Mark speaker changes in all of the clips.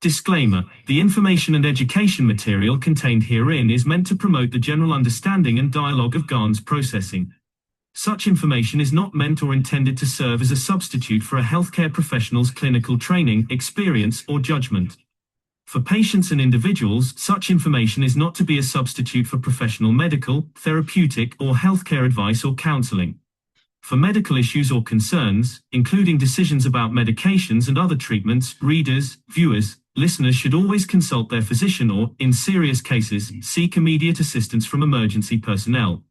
Speaker 1: Disclaimer: the information and education material contained herein is meant to promote the general understanding and dialogue of GAN's processing. Such information is not meant or intended to serve as a substitute for a healthcare professional's clinical training, experience, or judgment. For patients and individuals, such information is not to be a substitute for professional medical, therapeutic, or healthcare advice or counseling. For medical issues or concerns, including decisions about medications and other treatments, readers, viewers, listeners should always consult their physician or, in serious cases, seek immediate assistance from emergency personnel.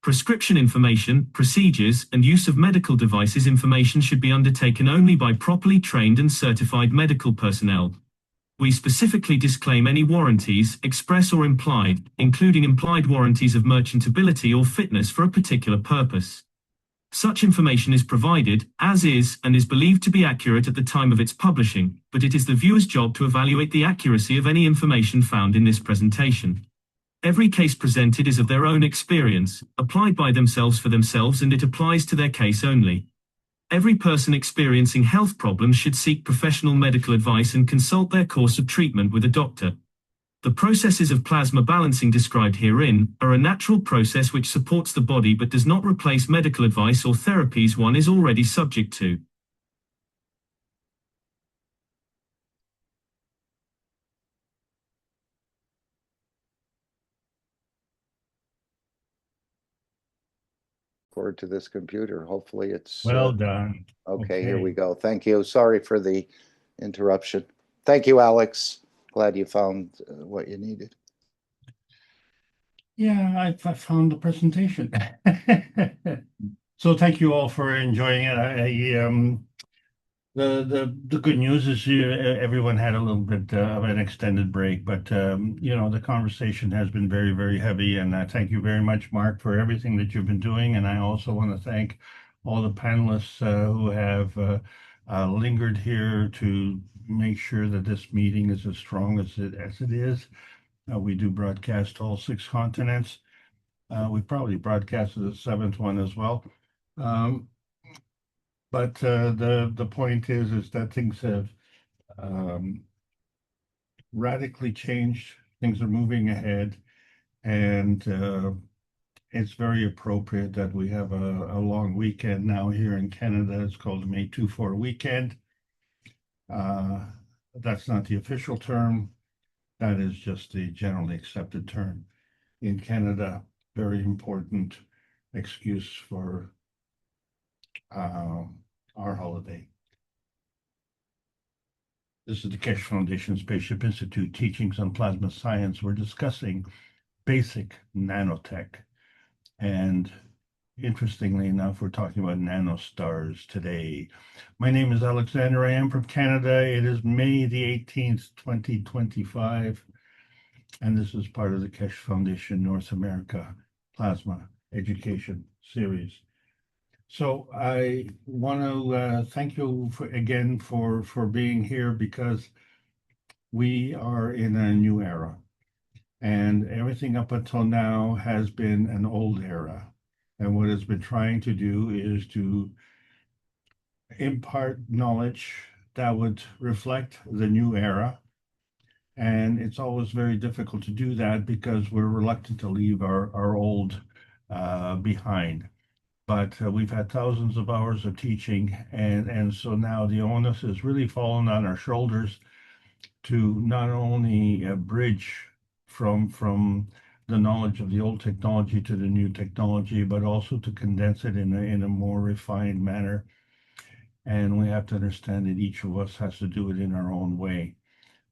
Speaker 1: Prescription information, procedures, and use of medical devices information should be undertaken only by properly trained and certified medical personnel. We specifically disclaim any warranties, express or implied, including implied warranties of merchantability or fitness for a particular purpose. Such information is provided, as is, and is believed to be accurate at the time of its publishing, but it is the viewer's job to evaluate the accuracy of any information found in this presentation. Every case presented is of their own experience, applied by themselves for themselves, and it applies to their case only. Every person experiencing health problems should seek professional medical advice and consult their course of treatment with a doctor. The processes of plasma balancing described herein are a natural process which supports the body but does not replace medical advice or therapies one is already subject to.
Speaker 2: Forward to this computer. Hopefully it's
Speaker 3: well done.
Speaker 2: Okay, here we go. Thank you. Sorry for the interruption. Thank you, Alex. Glad you found what you needed.
Speaker 3: Yeah, I found the presentation. So thank you all for enjoying it. The good news is everyone had a little bit of an extended break, but you know, the conversation has been very, very heavy, and thank you very much, Mark, for everything that you've been doing. And I also want to thank all the panelists who have lingered here to make sure that this meeting is as strong as it is. We do broadcast all 6 continents. We probably broadcasted the 7th one as well. But the point is that things have radically changed. Things are moving ahead, and it's very appropriate that we have a long weekend now here in Canada. It's called the May 2-4 weekend. That's not the official term. That is just the generally accepted term in Canada. Very important excuse for our holiday. This is the Keshe Foundation Spaceship Institute Teachings on Plasma Science. We're discussing basic nanotech. And interestingly enough, we're talking about nanostars today. My name is Alexander. I am from Canada. It is May the 18th, 2025. And this is part of the Keshe Foundation North America Plasma Education Series. So I want to thank you again for being here, because we are in a new era, and everything up until now has been an old era. And what it's been trying to do is to impart knowledge that would reflect the new era. And it's always very difficult to do that because we're reluctant to leave our old behind. But we've had thousands of hours of teaching, and so now the onus has really fallen on our shoulders to not only bridge from the knowledge of the old technology to the new technology, but also to condense it in a more refined manner. And we have to understand that each of us has to do it in our own way.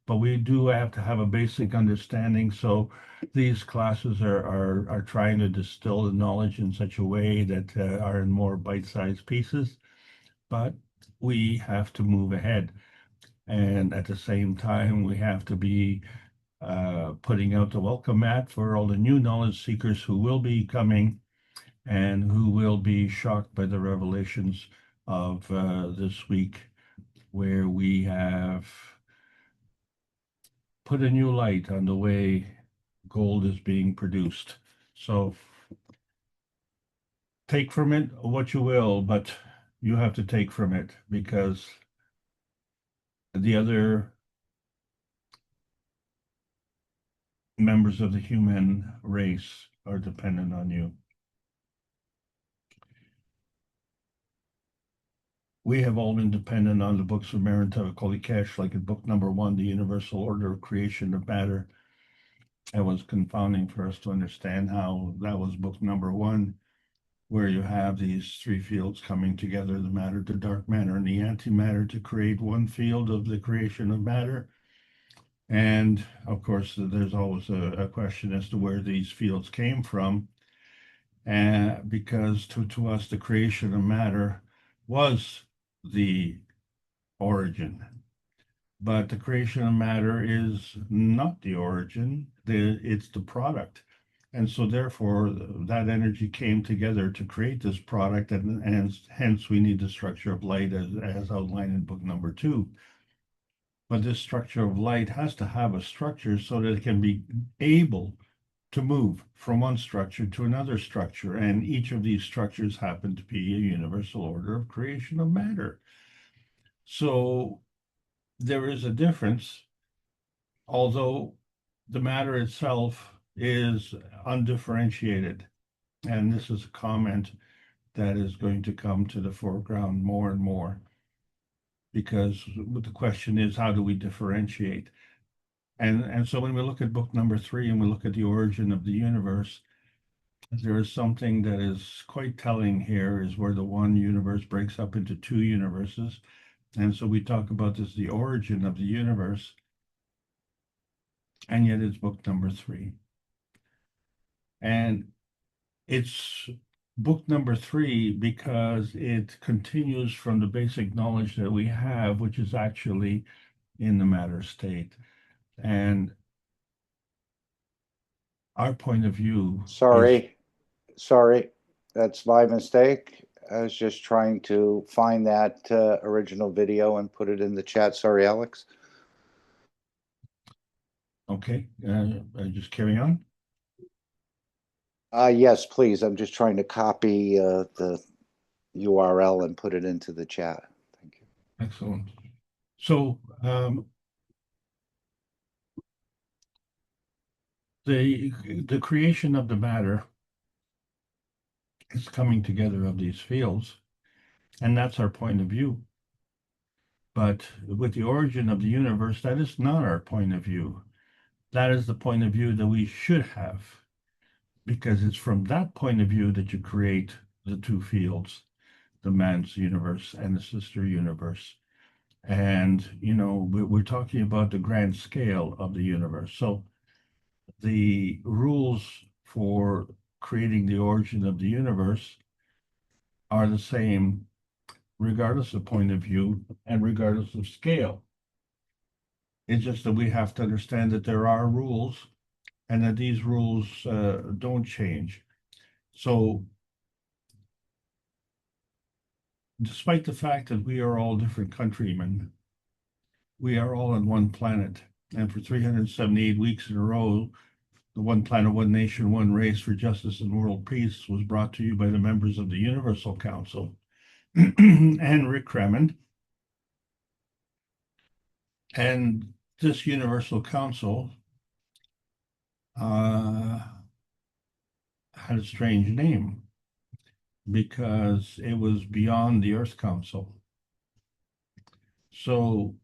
Speaker 3: But we do have to have a basic understanding. So these classes are trying to distill the knowledge in such a way that are in more bite-sized pieces. But we have to move ahead. And at the same time, we have to be putting out the welcome mat for all the new knowledge seekers who will be coming and who will be shocked by the revelations of this week, where we have put a new light on the way gold is being produced. So take from it what you will, but you have to take from it, because the other members of the human race are dependent on you. We have all been dependent on the books of Marantava Kolikesh, like in book number 1, The Universal Order of Creation of Matter. It was confounding for us to understand how that was book number 1, where you have these 3 fields coming together, the matter, the dark matter, and the antimatter, to create one field of the creation of matter. And of course, there's always a question as to where these fields came from. And because to us, the creation of matter was the origin. But the creation of matter is not the origin, it's the product. And so therefore, that energy came together to create this product, and hence we need the structure of light as outlined in book number 2. But this structure of light has to have a structure so that it can be able to move from one structure to another structure. And each of these structures happen to be a universal order of creation of matter. So there is a difference, although the matter itself is undifferentiated. And this is a comment that is going to come to the foreground more and more, because the question is, how do we differentiate? And so when we look at book number 3 and we look at the origin of the universe, there is something that is quite telling here, is where the one universe breaks up into 2 universes. And so we talk about this, the origin of the universe, and yet it's book number 3. And it's book number 3 because it continues from the basic knowledge that we have, which is actually in the matter state. And our point of view is...
Speaker 2: Sorry, that's my mistake. I was just trying to find that original video and put it in the chat. Sorry, Alex.
Speaker 3: Okay, just carry on.
Speaker 2: Yes, please. I'm just trying to copy the URL and put it into the chat. Thank you.
Speaker 3: Excellent. So the creation of the matter is coming together of these fields, and that's our point of view. But with the origin of the universe, that is not our point of view. That is the point of view that we should have, because it's from that point of view that you create the 2 fields, the man's universe and the sister universe. And, you know, we're talking about the grand scale of the universe. So the rules for creating the origin of the universe are the same regardless of point of view and regardless of scale. It's just that we have to understand that there are rules and that these rules don't change. So despite the fact that we are all different countrymen, we are all on one planet. And for 378 weeks in a row, the One Planet, One Nation, One Race for Justice and World Peace was brought to you by the members of the Universal Council and Rick Cremon. And this Universal Council had a strange name because it was beyond the Earth Council. So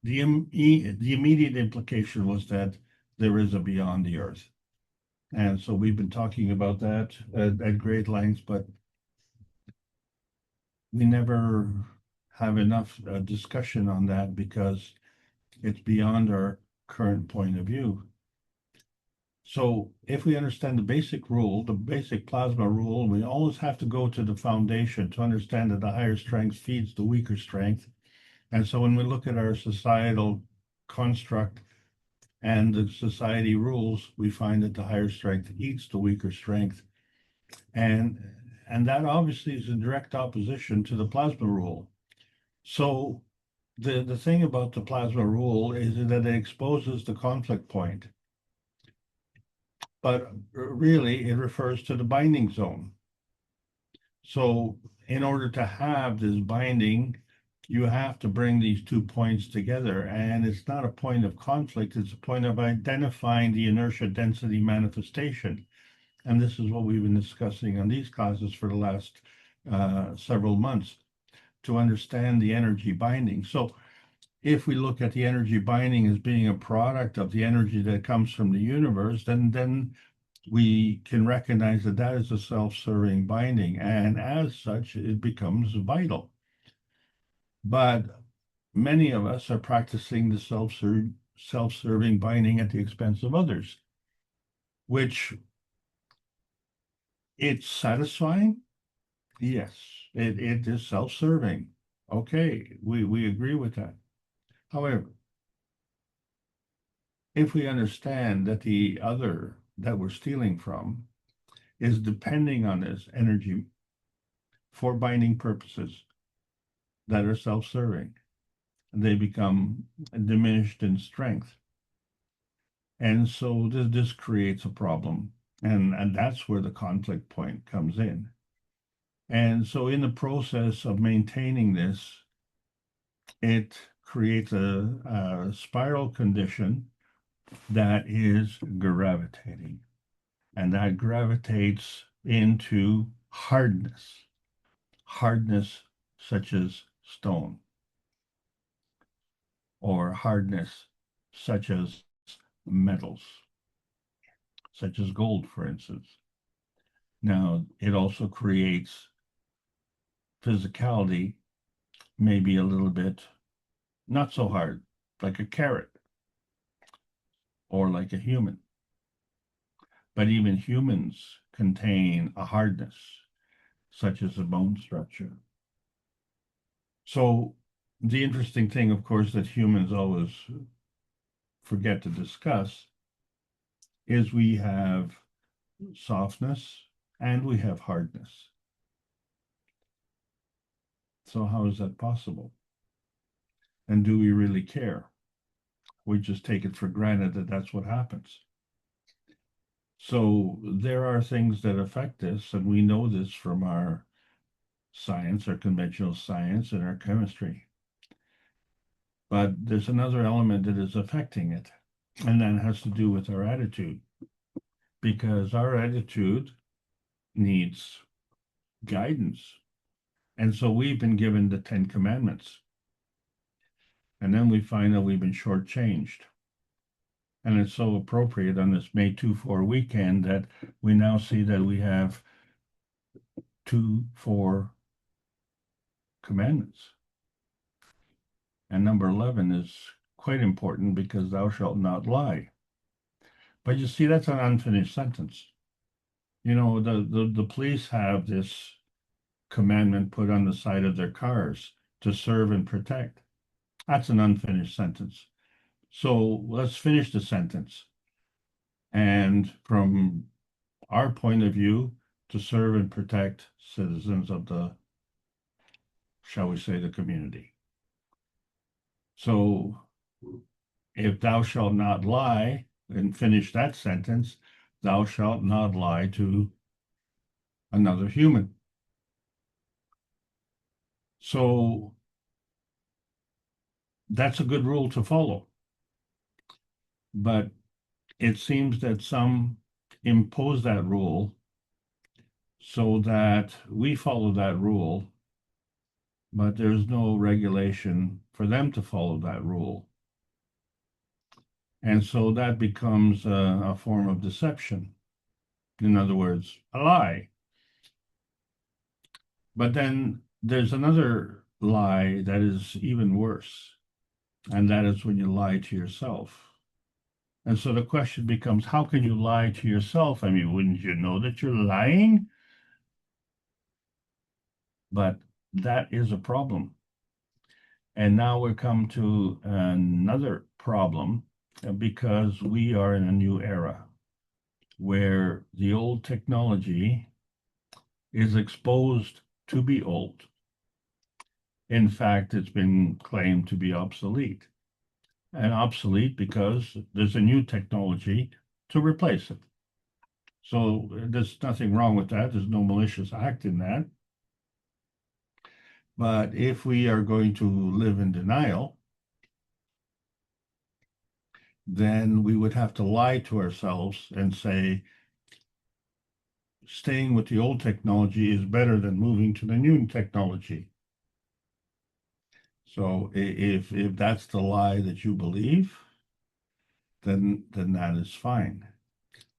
Speaker 3: the immediate implication was that there is a beyond the Earth. And so we've been talking about that at great length, but we never have enough discussion on that because it's beyond our current point of view. So if we understand the basic rule, the basic plasma rule, we always have to go to the foundation to understand that the higher strength feeds the weaker strength. And so when we look at our societal construct and the society rules, we find that the higher strength eats the weaker strength. And that obviously is in direct opposition to the plasma rule. So the thing about the plasma rule is that it exposes the conflict point. But really, it refers to the binding zone. So in order to have this binding, you have to bring these 2 points together, and it's not a point of conflict, it's a point of identifying the inertia density manifestation. And this is what we've been discussing on these classes for the last several months, to understand the energy binding. So if we look at the energy binding as being a product of the energy that comes from the universe, then we can recognize that that is a self-serving binding, and as such, it becomes vital. But many of us are practicing the self-serving binding at the expense of others, which it's satisfying. Yes, it is self-serving. Okay, we agree with that. However, if we understand that the other that we're stealing from is depending on this energy for binding purposes that are self-serving, they become diminished in strength. And so this creates a problem. And that's where the conflict point comes in. And so in the process of maintaining this, it creates a spiral condition that is gravitating. And that gravitates into hardness such as stone, or hardness such as metals, such as gold, for instance. Now, it also creates physicality, maybe a little bit not so hard, like a carrot or like a human. But even humans contain a hardness, such as a bone structure. So the interesting thing, of course, that humans always forget to discuss is we have softness and we have hardness. So how is that possible? And do we really care? We just take it for granted that that's what happens. So there are things that affect this, and we know this from our science, our conventional science, and our chemistry. But there's another element that is affecting it, and that has to do with our attitude, because our attitude needs guidance. And so we've been given the 10 Commandments, and then we find that we've been shortchanged. And it's so appropriate on this May 2-4 weekend that we now see that we have 2-4 commandments. And number 11 is quite important, because thou shalt not lie. But you see, that's an unfinished sentence. You know, the police have this commandment put on the side of their cars to serve and protect. That's an unfinished sentence. So let's finish the sentence. And from our point of view, to serve and protect citizens of the, shall we say, the community. So if thou shalt not lie, and finish that sentence, thou shalt not lie to another human. So that's a good rule to follow. But it seems that some impose that rule so that we follow that rule, but there's no regulation for them to follow that rule. And so that becomes a form of deception. In other words, a lie. But then there's another lie that is even worse, and that is when you lie to yourself. And so the question becomes, how can you lie to yourself? I mean, wouldn't you know that you're lying? But that is a problem. And now we come to another problem, because we are in a new era where the old technology is exposed to be old. In fact, it's been claimed to be obsolete. And obsolete because there's a new technology to replace it. So there's nothing wrong with that. There's no malicious act in that. But if we are going to live in denial, then we would have to lie to ourselves and say, staying with the old technology is better than moving to the new technology. So if that's the lie that you believe, then that is fine.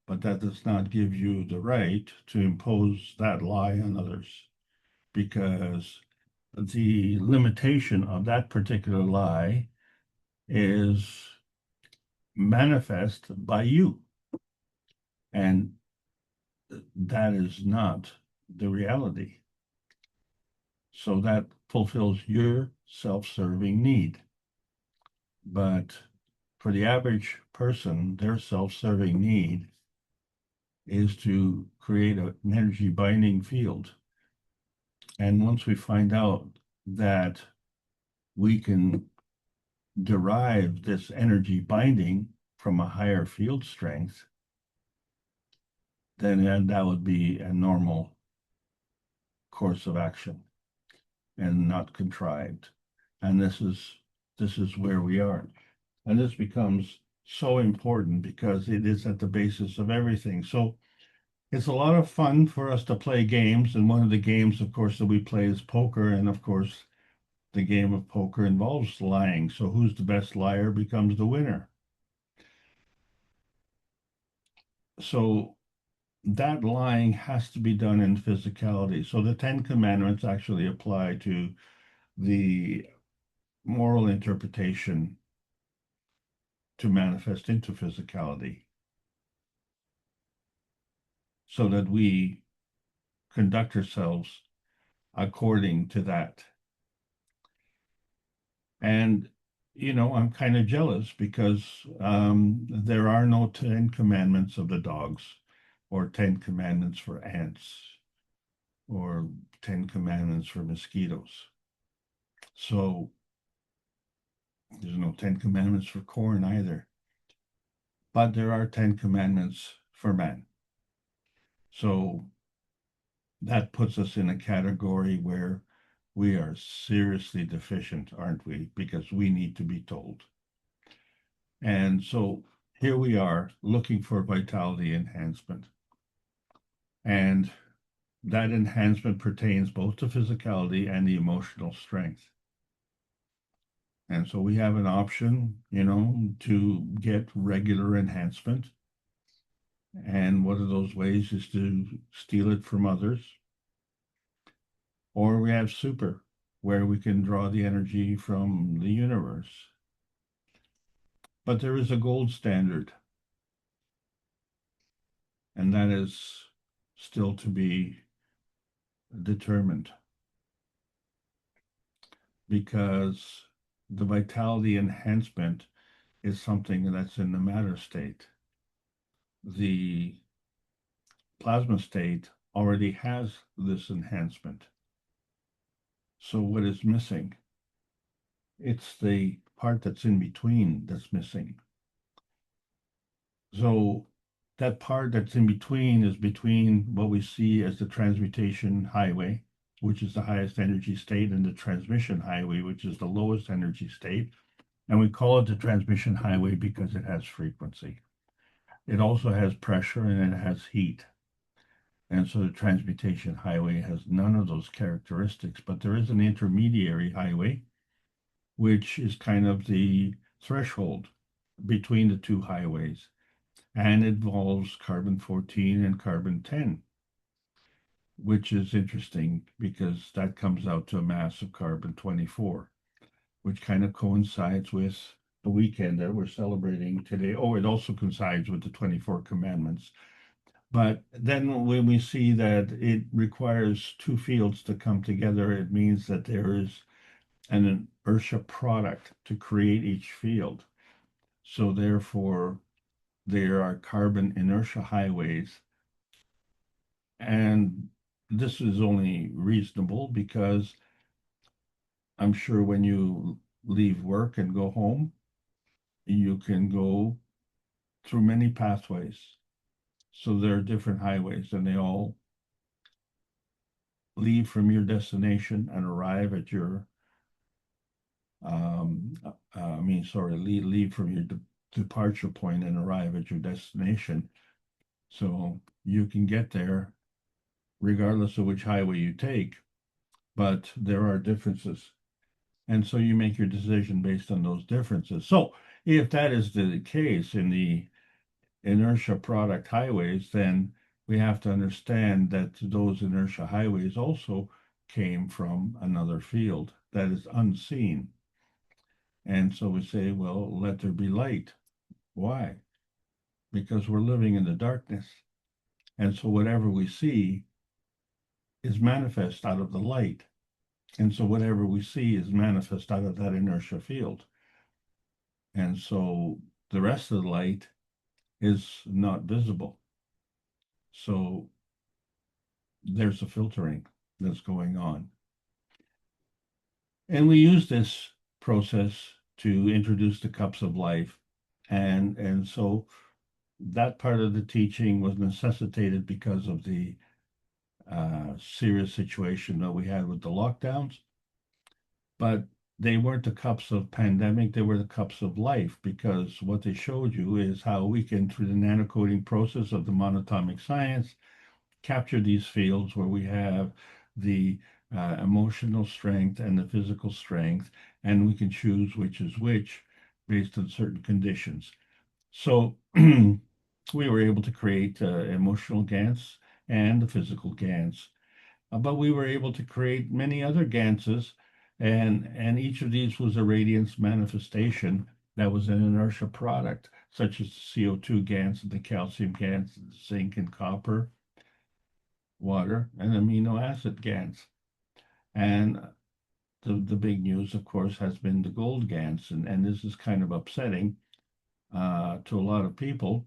Speaker 3: But that does not give you the right to impose that lie on others, because the limitation of that particular lie is manifest by you. And that is not the reality. So that fulfills your self-serving need. But for the average person, their self-serving need is to create an energy binding field. And once we find out that we can derive this energy binding from a higher field strength, then that would be a normal course of action and not contrived. And this is where we are. And this becomes so important because it is at the basis of everything. So it's a lot of fun for us to play games. And one of the games, of course, that we play is poker. And of course, the game of poker involves lying. So who's the best liar becomes the winner. So that lying has to be done in physicality. So the 10 Commandments actually apply to the moral interpretation to manifest into physicality, so that we conduct ourselves according to that. And, I'm kind of jealous because there are no 10 commandments of the dogs, or 10 commandments for ants, or 10 commandments for mosquitoes. So there's no 10 commandments for corn either. But there are 10 commandments for man. So that puts us in a category where we are seriously deficient, aren't we? Because we need to be told. And so here we are looking for vitality enhancement. And that enhancement pertains both to physicality and the emotional strength. And so we have an option, to get regular enhancement. And one of those ways is to steal it from others. Or we have super, where we can draw the energy from the universe. But there is a gold standard, and that is still to be determined, because the vitality enhancement is something that's in the matter state. The plasma state already has this enhancement. So what is missing? It's the part that's in between that's missing. So that part that's in between is between what we see as the transmutation highway, which is the highest energy state, and the transmission highway, which is the lowest energy state. And we call it the transmission highway because it has frequency. It also has pressure and it has heat. And so the transmutation highway has none of those characteristics, but there is an intermediary highway, which is kind of the threshold between the two highways, and it involves carbon-14 and carbon-10, which is interesting because that comes out to a mass of carbon-24, which kind of coincides with the weekend that we're celebrating today. Oh, it also coincides with the 24 commandments. But then when we see that it requires two fields to come together, it means that there is an inertia product to create each field. So therefore, there are carbon inertia highways. And this is only reasonable because I'm sure when you leave work and go home, you can go through many pathways. So there are different highways, and they all leave from your destination and arrive at your, leave from your departure point and arrive at your destination. So you can get there regardless of which highway you take, but there are differences. And so you make your decision based on those differences. So if that is the case in the inertia product highways, then we have to understand that those inertia highways also came from another field that is unseen. And so we say, well, let there be light. Why? Because we're living in the darkness. And so whatever we see is manifest out of the light. And so whatever we see is manifest out of that inertia field. And so the rest of the light is not visible. So there's a filtering that's going on. And we use this process to introduce the cups of life. And so that part of the teaching was necessitated because of the serious situation that we had with the lockdowns. But they weren't the cups of pandemic, they were the cups of life, because what they showed you is how we can, through the nanocoding process of the monatomic science, capture these fields where we have the emotional strength and the physical strength, and we can choose which is which based on certain conditions. So we were able to create emotional GANs and the physical GANs, but we were able to create many other GANSs, and each of these was a radiance manifestation that was an inertia product, such as the CO2 GANs and the calcium GANs, zinc and copper, water, and amino acid GANs. And the big news, of course, has been the gold GANs, and this is kind of upsetting to a lot of people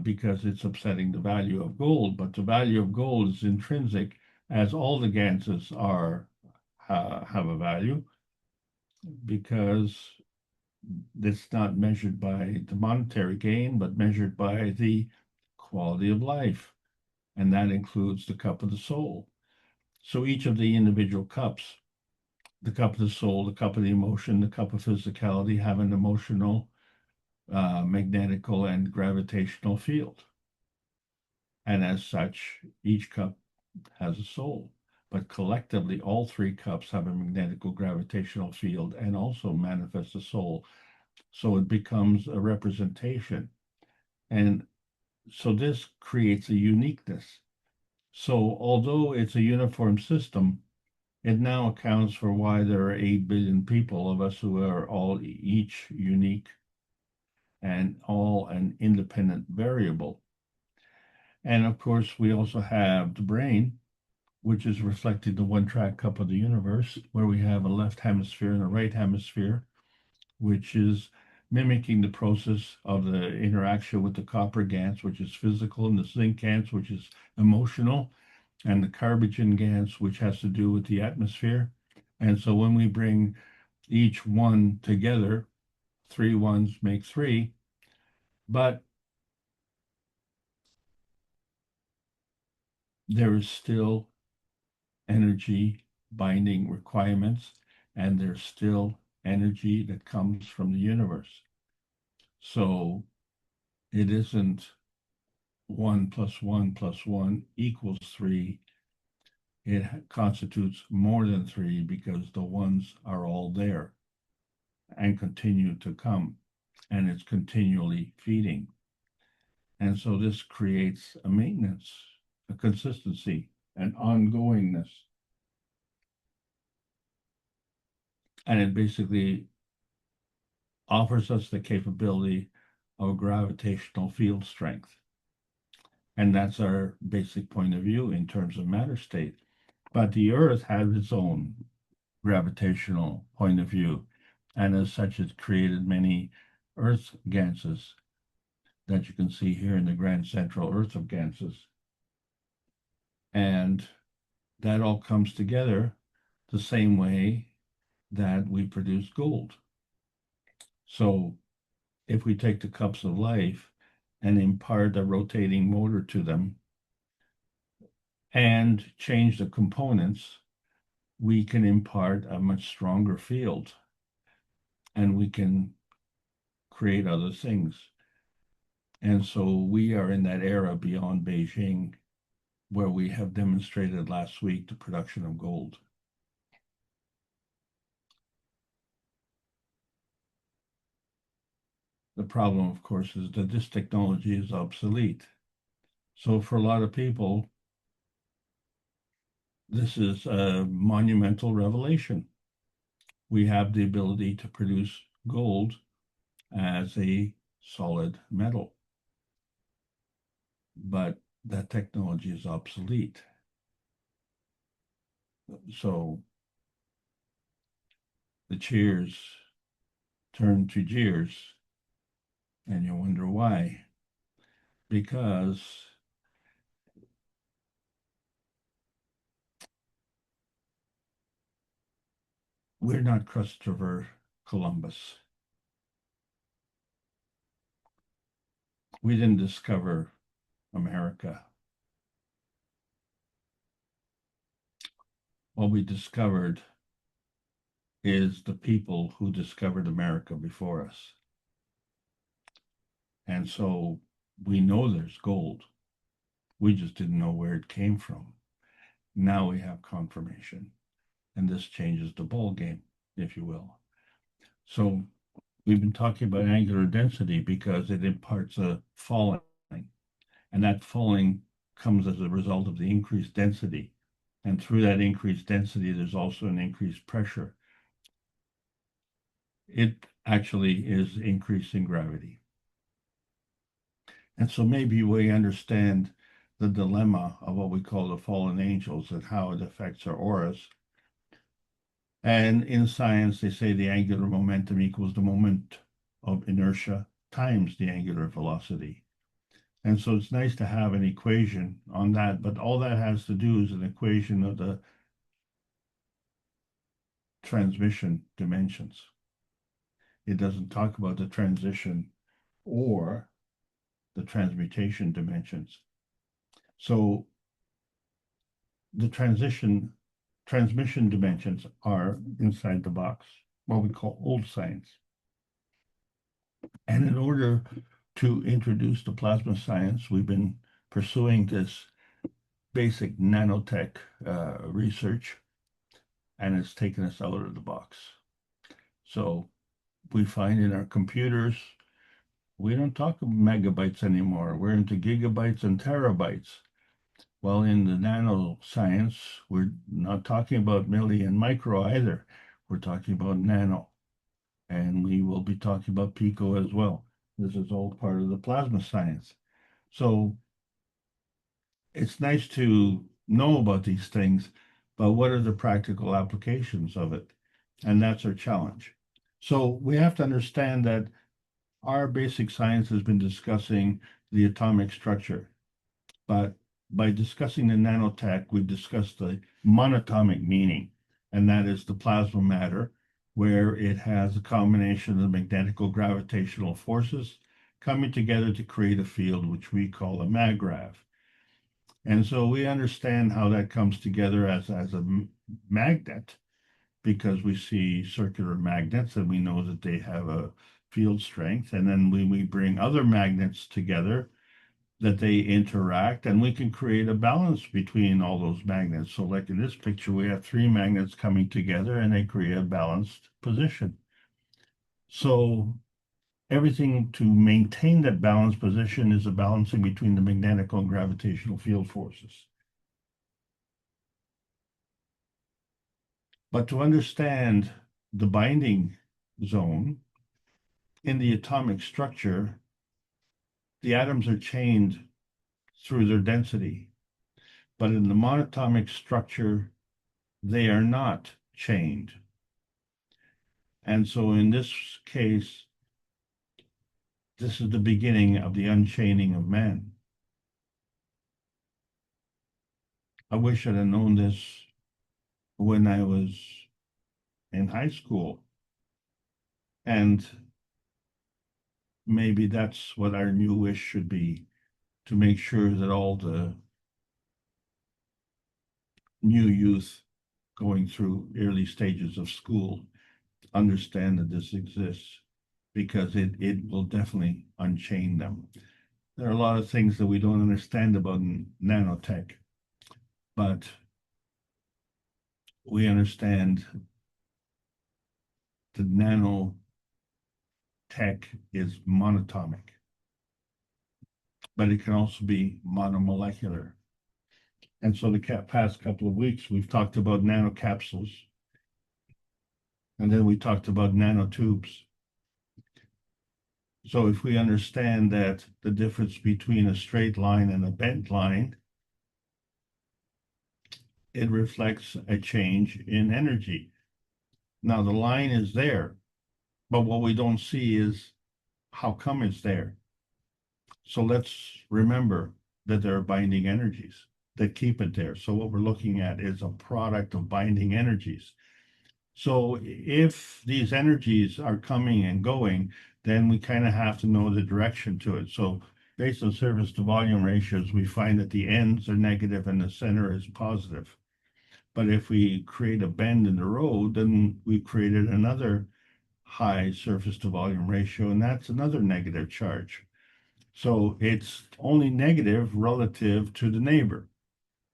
Speaker 3: because it's upsetting the value of gold. But the value of gold is intrinsic, as all the GANSs are have a value, because it's not measured by the monetary gain, but measured by the quality of life, and that includes the cup of the soul. So each of the individual cups, the cup of the soul, the cup of the emotion, the cup of physicality, have an emotional, magnetical, and gravitational field. And as such, each cup has a soul. But collectively, all three cups have a magnetical gravitational field and also manifest a soul. So it becomes a representation. And so this creates a uniqueness. So although it's a uniform system, it now accounts for why there are 8 billion people of us who are all each unique and all an independent variable. And of course, we also have the brain, which is reflecting the one-track cup of the universe, where we have a left hemisphere and a right hemisphere, which is mimicking the process of the interaction with the copper GANs, which is physical, and the zinc GANs, which is emotional, and the carbon GANs, which has to do with the atmosphere. And so when we bring each one together, 3 ones make 3, but there is still energy binding requirements, and there's still energy that comes from the universe. So it isn't 1 + 1 + 1 = 3. It constitutes more than 3 because the ones are all there and continue to come, and it's continually feeding. And so this creates a maintenance, a consistency, an ongoingness. And it basically offers us the capability of gravitational field strength. And that's our basic point of view in terms of matter state. But the Earth has its own gravitational point of view. And as such, it's created many Earth GANSs that you can see here in the Grand Central Earth of GANSs. And that all comes together the same way that we produce gold. So if we take the cups of life and impart a rotating motor to them, and change the components, we can impart a much stronger field, and we can create other things. And so we are in that era beyond Beijing, where we have demonstrated last week the production of gold. The problem, of course, is that this technology is obsolete. So for a lot of people, this is a monumental revelation. We have the ability to produce gold as a solid metal, but that technology is obsolete. So the cheers turn to jeers, and you wonder why. Because we're not Christopher Columbus. We didn't discover America. What we discovered is the people who discovered America before us. And so we know there's gold. We just didn't know where it came from. Now we have confirmation, and this changes the ball game, if you will. So we've been talking about angular density because it imparts a falling, and that falling comes as a result of the increased density. And through that increased density, there's also an increased pressure. It actually is increasing gravity. And so maybe we understand the dilemma of what we call the fallen angels and how it affects our auras. And in science, they say the angular momentum equals the moment of inertia times the angular velocity. And so it's nice to have an equation on that, but all that has to do is an equation of the transmission dimensions. It doesn't talk about the transition or the transmutation dimensions. So the transmission dimensions are inside the box, what we call old science. And in order to introduce the plasma science, we've been pursuing this basic nanotech research, and it's taken us out of the box. So we find in our computers, we don't talk megabytes anymore. We're into gigabytes and terabytes. Well, in the nano science, we're not talking about milli and micro either. We're talking about nano. And we will be talking about pico as well. This is all part of the plasma science. So it's nice to know about these things, but what are the practical applications of it? And that's our challenge. So we have to understand that our basic science has been discussing the atomic structure, but by discussing the nanotech, we've discussed the monatomic meaning, and that is the plasma matter, where it has a combination of magnetical gravitational forces coming together to create a field, which we call a maggrav. And so we understand how that comes together as a magnet, because we see circular magnets and we know that they have a field strength. And then when we bring other magnets together, that they interact, and we can create a balance between all those magnets. So like in this picture, we have three magnets coming together and they create a balanced position. So everything to maintain that balanced position is a balancing between the magnetic and gravitational field forces. But to understand the binding zone in the atomic structure, the atoms are chained through their density. But in the monatomic structure, they are not chained. And so in this case, this is the beginning of the unchaining of man. I wish I'd have known this when I was in high school. And maybe that's what our new wish should be, to make sure that all the new youth going through early stages of school understand that this exists, because it will definitely unchain them. There are a lot of things that we don't understand about nanotech, but we understand the nanotech is monatomic, but it can also be monomolecular. And so the past couple of weeks, we've talked about nanocapsules, and then we talked about nanotubes. So if we understand that the difference between a straight line and a bent line, it reflects a change in energy. Now the line is there, but what we don't see is how come it's there. So let's remember that there are binding energies that keep it there. So what we're looking at is a product of binding energies. So if these energies are coming and going, then we kind of have to know the direction to it. So based on surface to volume ratios, we find that the ends are negative and the center is positive. But if we create a bend in the road, then we've created another high surface to volume ratio, and that's another negative charge. So it's only negative relative to the neighbor.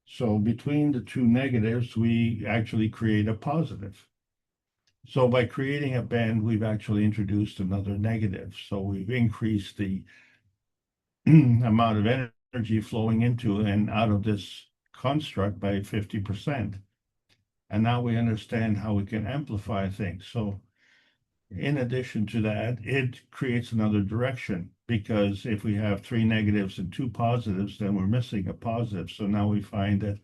Speaker 3: So between the two negatives, we actually create a positive. So by creating a bend, we've actually introduced another negative. So we've increased the amount of energy flowing into and out of this construct by 50%. And now we understand how we can amplify things. So in addition to that, it creates another direction, because if we have 3 negatives and 2 positives, then we're missing a positive. So now we find that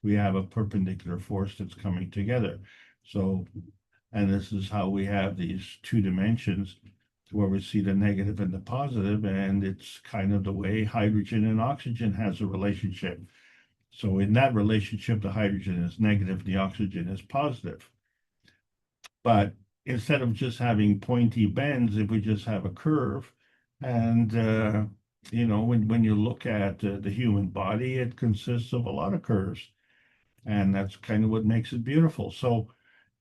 Speaker 3: we have a perpendicular force that's coming together. So, and this is how we have these 2 dimensions where we see the negative and the positive, and it's kind of the way hydrogen and oxygen has a relationship. So in that relationship, the hydrogen is negative, the oxygen is positive. But instead of just having pointy bends, if we just have a curve, and when you look at the human body, it consists of a lot of curves, and that's kind of what makes it beautiful. So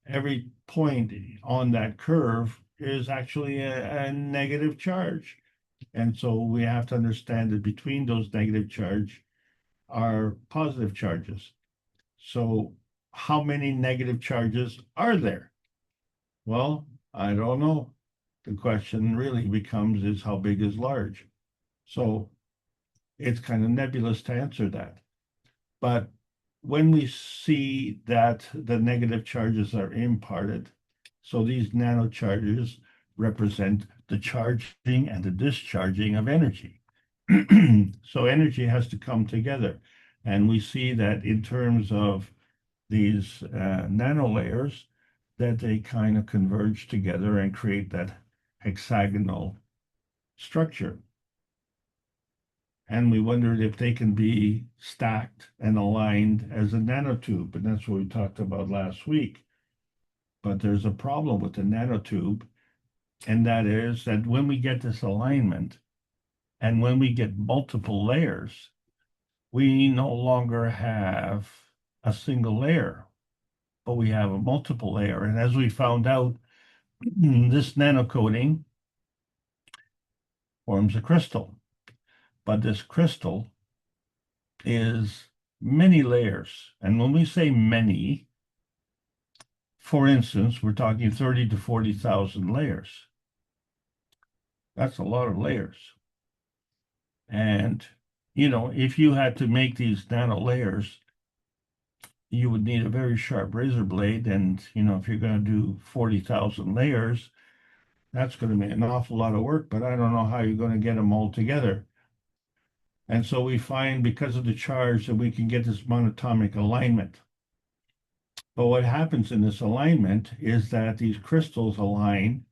Speaker 3: every point on that curve is actually a negative charge, and so we have to understand that between those negative charge are positive charges. So how many negative charges are there? Well, I don't know. The question really becomes is how big is large? So it's kind of nebulous to answer that. But when we see that the negative charges are imparted, so these nanocharges represent the charging and the discharging of energy. So energy has to come together. And we see that in terms of these nano layers, that they kind of converge together and create that hexagonal structure. And we wondered if they can be stacked and aligned as a nanotube, and that's what we talked about last week. But there's a problem with the nanotube, and that is that when we get this alignment, and when we get multiple layers, we no longer have a single layer, but we have a multiple layer. And as we found out, this nano coating forms a crystal, but this crystal is many layers. And when we say many, for instance, we're talking 30 to 40,000 layers. That's a lot of layers. And, if you had to make these nano layers, you would need a very sharp razor blade. And, if you're going to do 40,000 layers, that's going to be an awful lot of work, but I don't know how you're going to get them all together. And so we find, because of the charge, that we can get this monatomic alignment. But what happens in this alignment is that these crystals align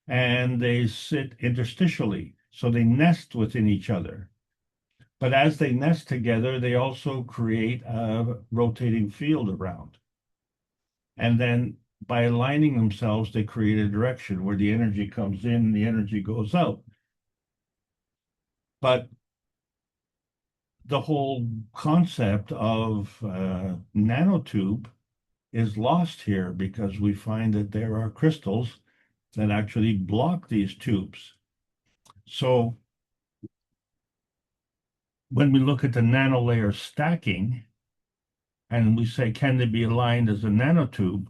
Speaker 3: and they sit interstitially. So they nest within each other. But as they nest together, they also create a rotating field around. And then by aligning themselves, they create a direction where the energy comes in, and the energy goes out. But the whole concept of nanotube is lost here because we find that there are crystals that actually block these tubes. So when we look at the nanolayer stacking and we say, can they be aligned as a nanotube?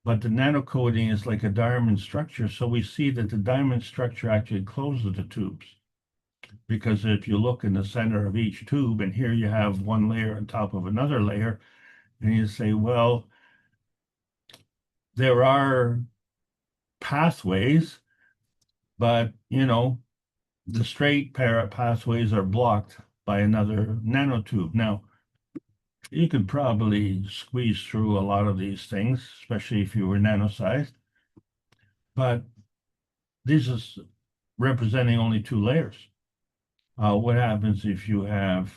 Speaker 3: But the nanocoating is like a diamond structure. So we see that the diamond structure actually closes the tubes. Because if you look in the center of each tube, and here you have one layer on top of another layer, and you say, well, there are pathways, but, you know, the straight pathways are blocked by another nanotube. Now, you could probably squeeze through a lot of these things, especially if you were nano-sized, but this is representing only 2 layers. What happens if you have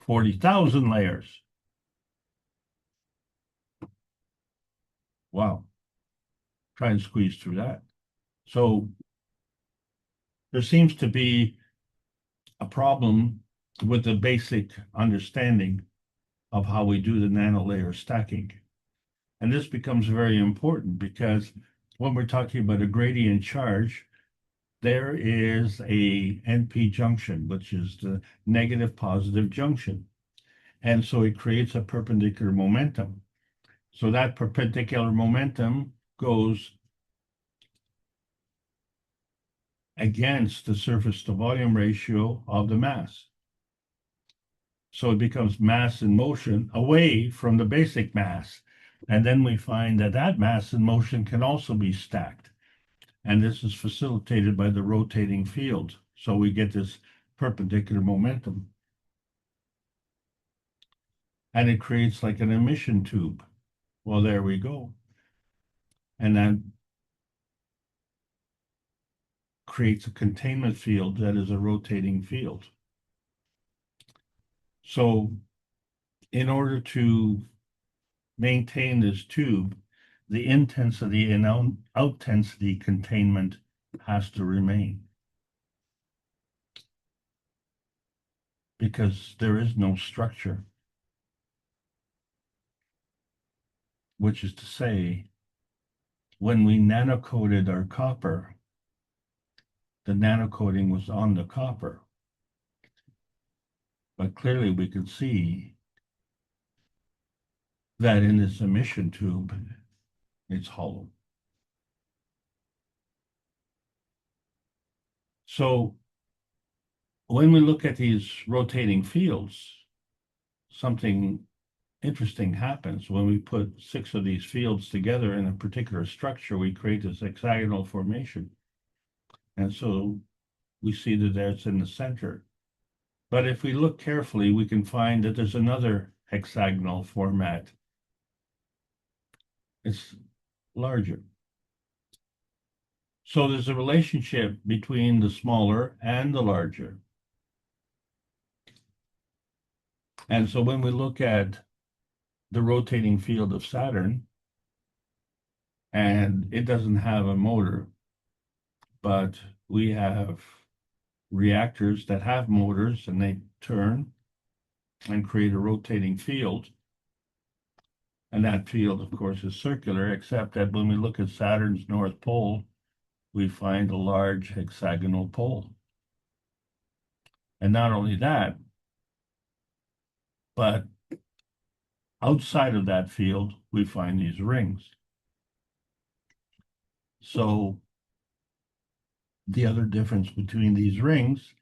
Speaker 3: 40,000 layers? Wow. Try and squeeze through that. So there seems to be a problem with the basic understanding of how we do the nanolayer stacking. And this becomes very important because when we're talking about a gradient charge, there is a NP junction, which is the negative positive junction. And so it creates a perpendicular momentum. So that perpendicular momentum goes against the surface to volume ratio of the mass. So it becomes mass in motion away from the basic mass. And then we find that that mass in motion can also be stacked. And this is facilitated by the rotating field. So we get this perpendicular momentum. And it creates like an emission tube. Well, there we go. And then creates a containment field that is a rotating field. So in order to maintain this tube, the intensity and outtensity containment has to remain. Because there is no structure. Which is to say, when we nanocoated our copper, the nanocoating was on the copper. But clearly we could see that in this emission tube, it's hollow. So when we look at these rotating fields, something interesting happens. When we put 6 of these fields together in a particular structure, we create this hexagonal formation. And so we see that it's in the center. But if we look carefully, we can find that there's another hexagonal format. It's larger. So there's a relationship between the smaller and the larger. And so when we look at the rotating field of Saturn, and it doesn't have a motor, but we have reactors that have motors and they turn and create a rotating field. And that field, of course, is circular, except that when we look at Saturn's North Pole, we find a large hexagonal pole. And not only that, but outside of that field, we find these rings. So the other difference between these rings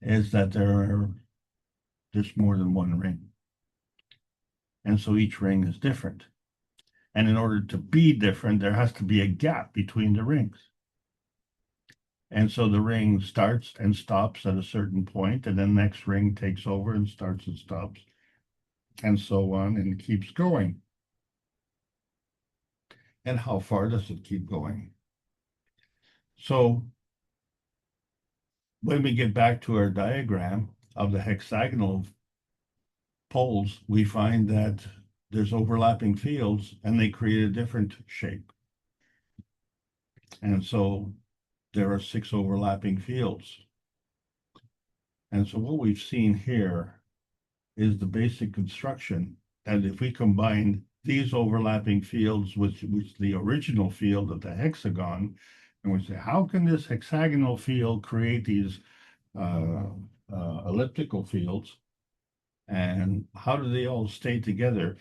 Speaker 3: is that there's more than one ring. And so each ring is different. And in order to be different, there has to be a gap between the rings. And so the ring starts and stops at a certain point, and then the next ring takes over and starts and stops, and so on, and it keeps going. And how far does it keep going? So when we get back to our diagram of the hexagonal poles, we find that there's overlapping fields and they create a different shape. And so there are 6 overlapping fields. And so what we've seen here is the basic construction. And if we combine these overlapping fields with the original field of the hexagon, and we say, how can this hexagonal field create these elliptical fields? And how do they all stay together?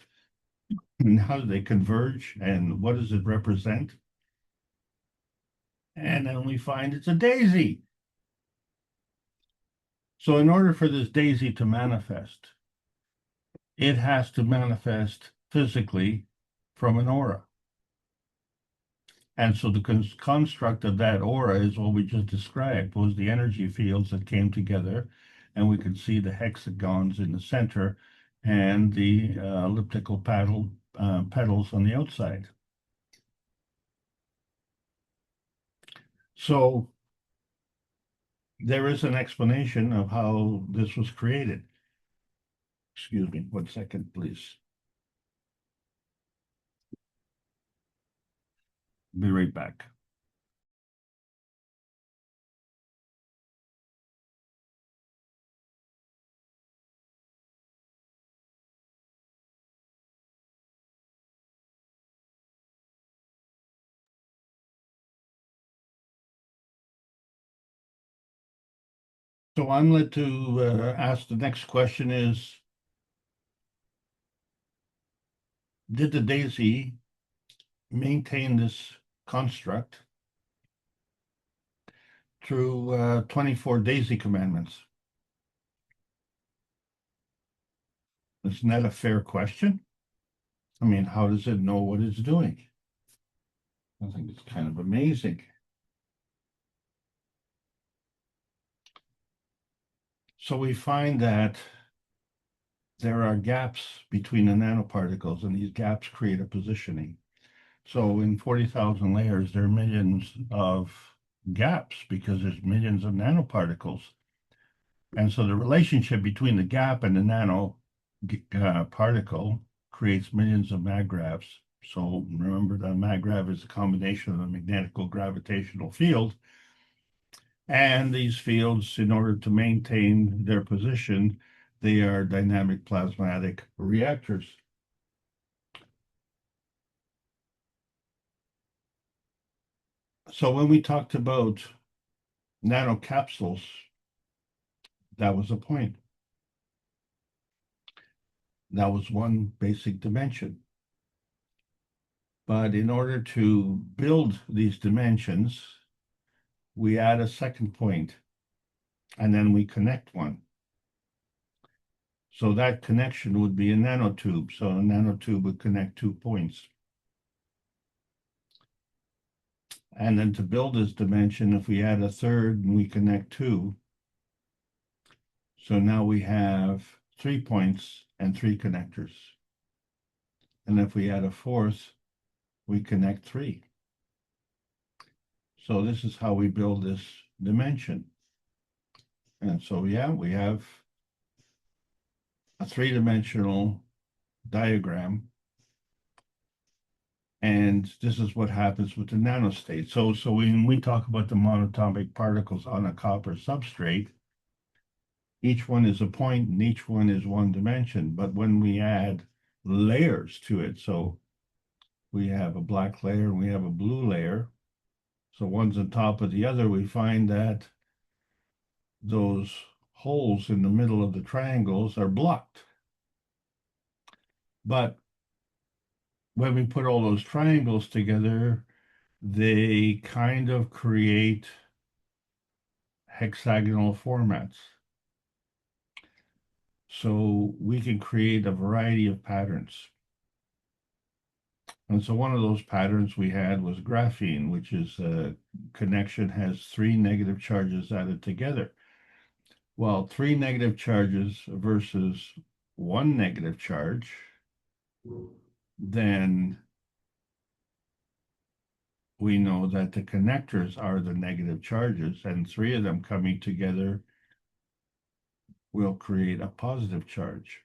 Speaker 3: And how do they converge? And what does it represent? And then we find it's a daisy. So in order for this daisy to manifest, it has to manifest physically from an aura. And so the construct of that aura is what we just described, was the energy fields that came together, and we could see the hexagons in the center and the elliptical petals on the outside. So there is an explanation of how this was created. Excuse me, 1 second, please. Be right back. So I'm led to ask the next question is, did the daisy maintain this construct through 24 daisy commandments? Isn't that a fair question? I mean, how does it know what it's doing? I think it's kind of amazing. So we find that there are gaps between the nanoparticles, and these gaps create a positioning. So in 40,000 layers, there are millions of gaps because there's millions of nanoparticles. And so the relationship between the gap and the nano particle creates millions of magravs. So remember that maggrav is a combination of the magnetical gravitational field. And these fields, in order to maintain their position, they are dynamic plasmatic reactors. So when we talked about nanocapsules, that was a point. That was one basic dimension. But in order to build these dimensions, we add a second point, and then we connect one. So that connection would be a nanotube. So a nanotube would connect 2 points. And then to build this dimension, if we add a third and we connect 2, so now we have 3 points and 3 connectors. And if we add a fourth, we connect 3. So this is how we build this dimension. And so, yeah, we have a 3-dimensional diagram. And this is what happens with the nanostate. So when we talk about the monatomic particles on a copper substrate, each one is a point and each one is 1 dimension. But when we add layers to it, so we have a black layer and we have a blue layer, so one's on top of the other, we find that those holes in the middle of the triangles are blocked. But when we put all those triangles together, they kind of create hexagonal formats. So we can create a variety of patterns. And so one of those patterns we had was graphene, which is a connection has 3 negative charges added together. Well, 3 negative charges versus 1 negative charge, then we know that the connectors are the negative charges, and 3 of them coming together will create a positive charge.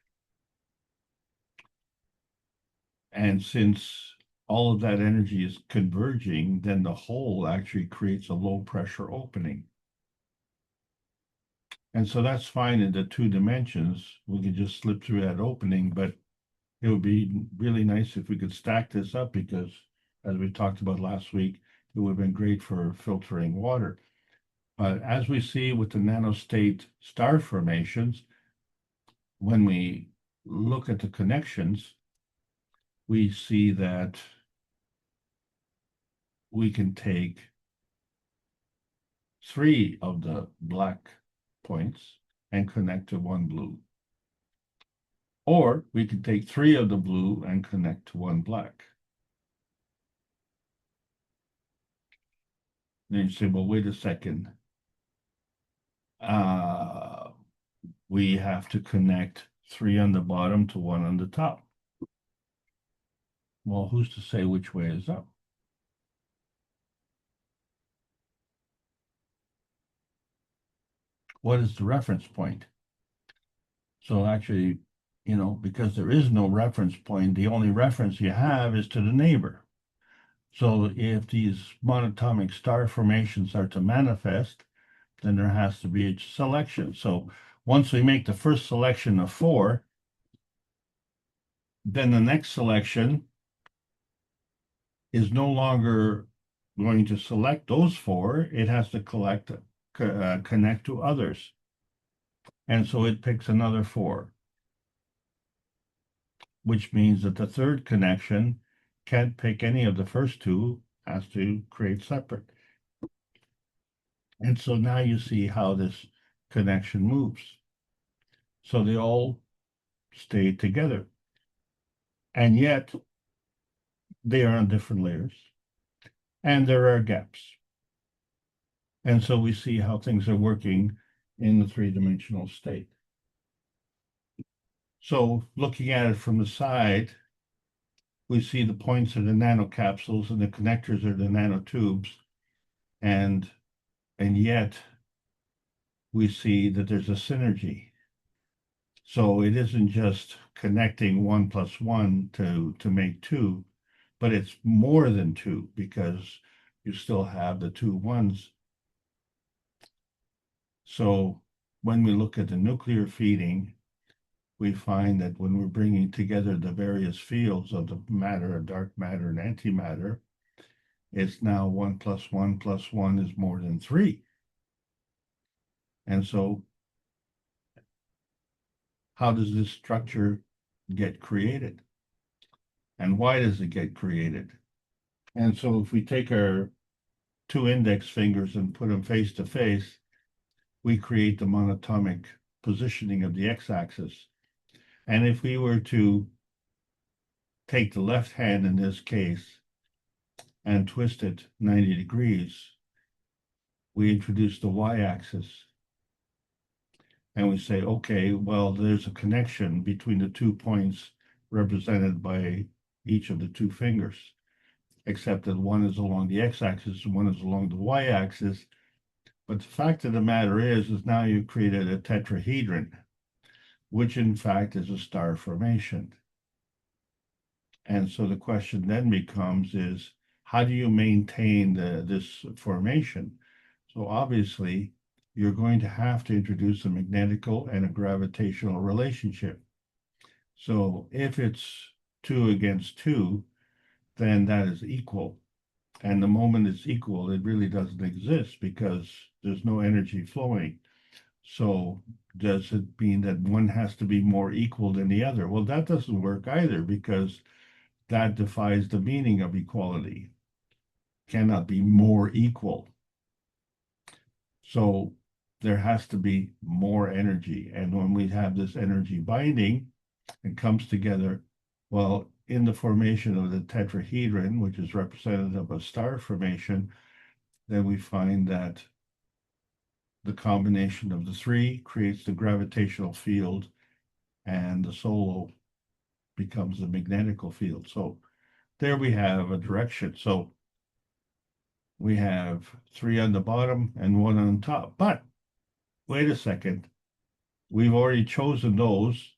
Speaker 3: And since all of that energy is converging, then the hole actually creates a low pressure opening. And so that's fine in the 2 dimensions. We could just slip through that opening, but it would be really nice if we could stack this up because, as we talked about last week, it would have been great for filtering water. But as we see with the nanostate star formations, when we look at the connections, we see that we can take 3 of the black points and connect to 1 blue. Or we can take 3 of the blue and connect to 1 black. Then you say, well, wait a second. We have to connect 3 on the bottom to 1 on the top. Well, who's to say which way is up? What is the reference point? So actually, because there is no reference point, the only reference you have is to the neighbor. So if these monatomic star formations are to manifest, then there has to be a selection. So once we make the first selection of 4, then the next selection is no longer going to select those 4. It has to connect to others. And so it picks another 4, which means that the third connection can't pick any of the first 2, has to create separate. And so now you see how this connection moves. So they all stay together. And yet they are on different layers. And there are gaps. And so we see how things are working in the 3-dimensional state. So looking at it from the side, we see the points are the nanocapsules and the connectors are the nanotubes. And yet we see that there's a synergy. So it isn't just connecting 1 plus 1 to make 2, but it's more than 2 because you still have the 2 1s. So when we look at the nuclear feeding, we find that when we're bringing together the various fields of the matter, dark matter, and antimatter, it's now 1 plus 1 plus 1 is more than 3. And so how does this structure get created? And why does it get created? And so if we take our 2 index fingers and put them face to face, we create the monatomic positioning of the x-axis. And if we were to take the left hand in this case and twist it 90 degrees, we introduce the y-axis. And we say, okay, well, there's a connection between the 2 points represented by each of the 2 fingers, except that one is along the x-axis and one is along the y-axis. But the fact of the matter is now you've created a tetrahedron, which in fact is a star formation. And so the question then becomes is, how do you maintain this formation? So obviously, you're going to have to introduce a magnetical and a gravitational relationship. So if it's 2 against 2, then that is equal. And the moment it's equal, it really doesn't exist because there's no energy flowing. So does it mean that one has to be more equal than the other? Well, that doesn't work either because that defies the meaning of equality. Cannot be more equal. So there has to be more energy. And when we have this energy binding, it comes together, well, in the formation of the tetrahedron, which is representative of star formation, then we find that the combination of the 3 creates the gravitational field and the solo becomes the magnetical field. So there we have a direction. So we have 3 on the bottom and 1 on top. But wait a second, we've already chosen those.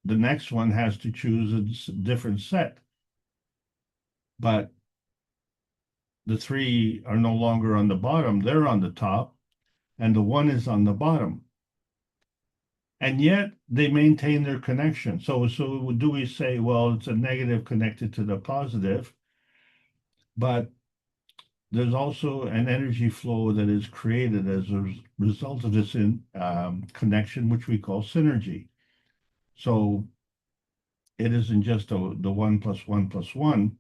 Speaker 3: The next one has to choose a different set. But the 3 are no longer on the bottom, they're on the top, and the 1 is on the bottom. and yet they maintain their connection. So do we say, well, it's a negative connected to the positive, but there's also an energy flow that is created as a result of this connection, which we call synergy. So it isn't just the 1 + 1 + 1,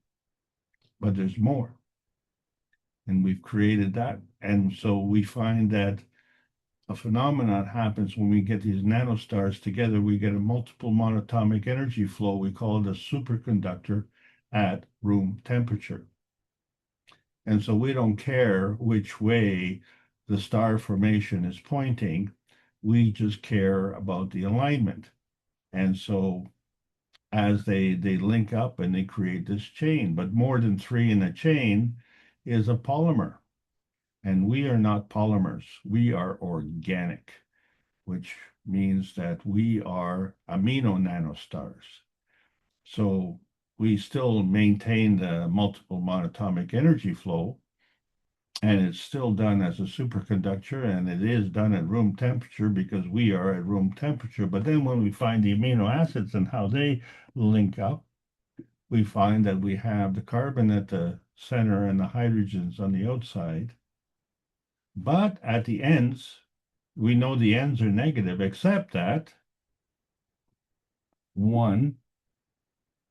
Speaker 3: but there's more. And we've created that. And so we find that a phenomenon happens when we get these nanostars together. We get a multiple monatomic energy flow. We call it a superconductor at room temperature. And so we don't care which way the star formation is pointing. We just care about the alignment. And so as they link up and they create this chain, but more than 3 in a chain is a polymer. And we are not polymers. We are organic, which means that we are amino nanostars. So we still maintain the multiple monatomic energy flow, and it's still done as a superconductor, and it is done at room temperature because we are at room temperature. But then when we find the amino acids and how they link up, we find that we have the carbon at the center and the hydrogens on the outside. But at the ends, we know the ends are negative, except that one,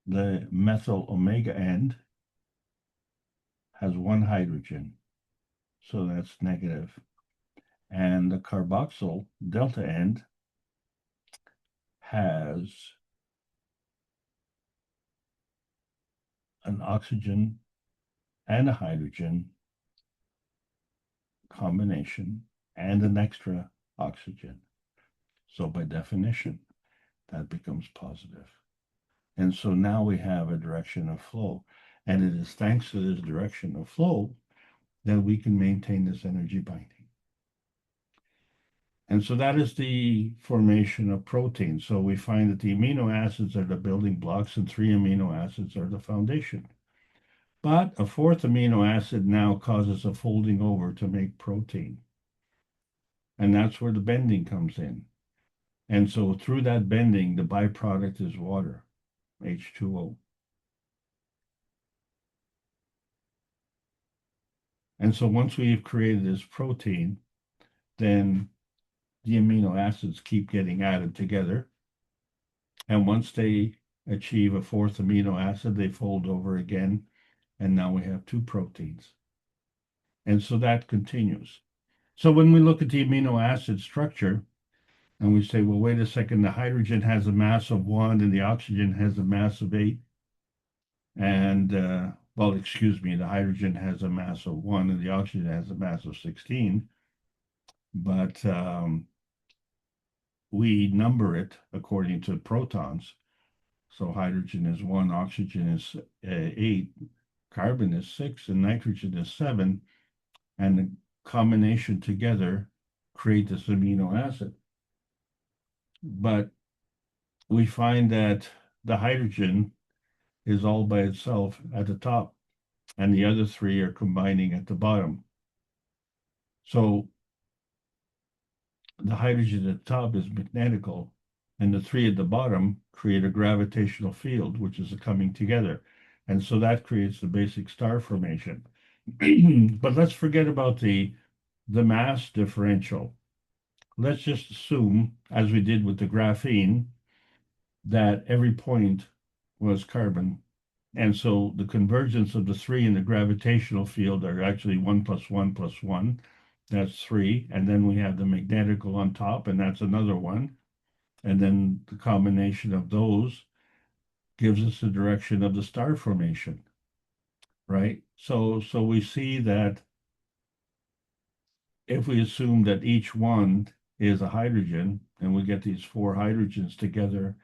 Speaker 3: the methyl omega end, has 1 hydrogen. So that's negative. And the carboxyl delta end has an oxygen and a hydrogen combination and an extra oxygen. So by definition, that becomes positive. And so now we have a direction of flow. And it is thanks to this direction of flow that we can maintain this energy binding. And so that is the formation of proteins. So we find that the amino acids are the building blocks and 3 amino acids are the foundation. But a 4th amino acid now causes a folding over to make protein. And that's where the bending comes in. And so through that bending, the byproduct is water, H2O. And so once we've created this protein, then the amino acids keep getting added together. And once they achieve a 4th amino acid, they fold over again. And now we have 2 proteins. And so that continues. So when we look at the amino acid structure, and we say, well, wait a second, the hydrogen has a mass of 1 and the oxygen has a mass of 8. And, well, excuse me, the hydrogen has a mass of 1 and the oxygen has a mass of 16. But we number it according to protons. So hydrogen is 1, oxygen is 8, carbon is 6, and nitrogen is 7. And the combination together create this amino acid. But we find that the hydrogen is all by itself at the top, and the other 3 are combining at the bottom. So the hydrogen at the top is magnetical, and the 3 at the bottom create a gravitational field, which is a coming together. And so that creates the basic star formation. But let's forget about the mass differential. Let's just assume, as we did with the graphene, that every point was carbon. And so the convergence of the 3 in the gravitational field are actually 1 + 1 + 1. That's 3. And then we have the magnetical on top, and that's another 1. And then the combination of those gives us the direction of the star formation, right? So we see that if we assume that each one is a hydrogen, and we get these 4 hydrogens together,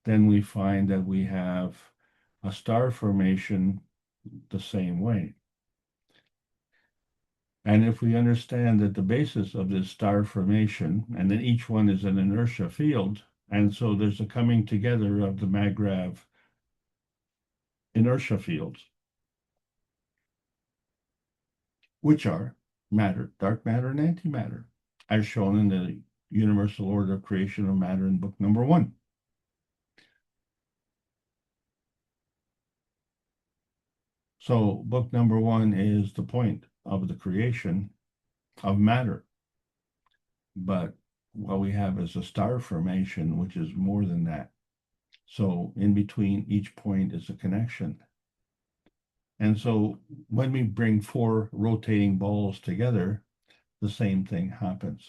Speaker 3: then we find that we have a star formation the same way. And if we understand that the basis of this star formation, and then each one is an inertia field, and so there's a coming together of the MAGRAV inertia fields, which are matter, dark matter, and antimatter, as shown in the universal order of creation of matter in book number 1. So book number 1 is the point of the creation of matter. But what we have is a star formation, which is more than that. So in between each point is a connection. And so when we bring 4 rotating balls together, the same thing happens.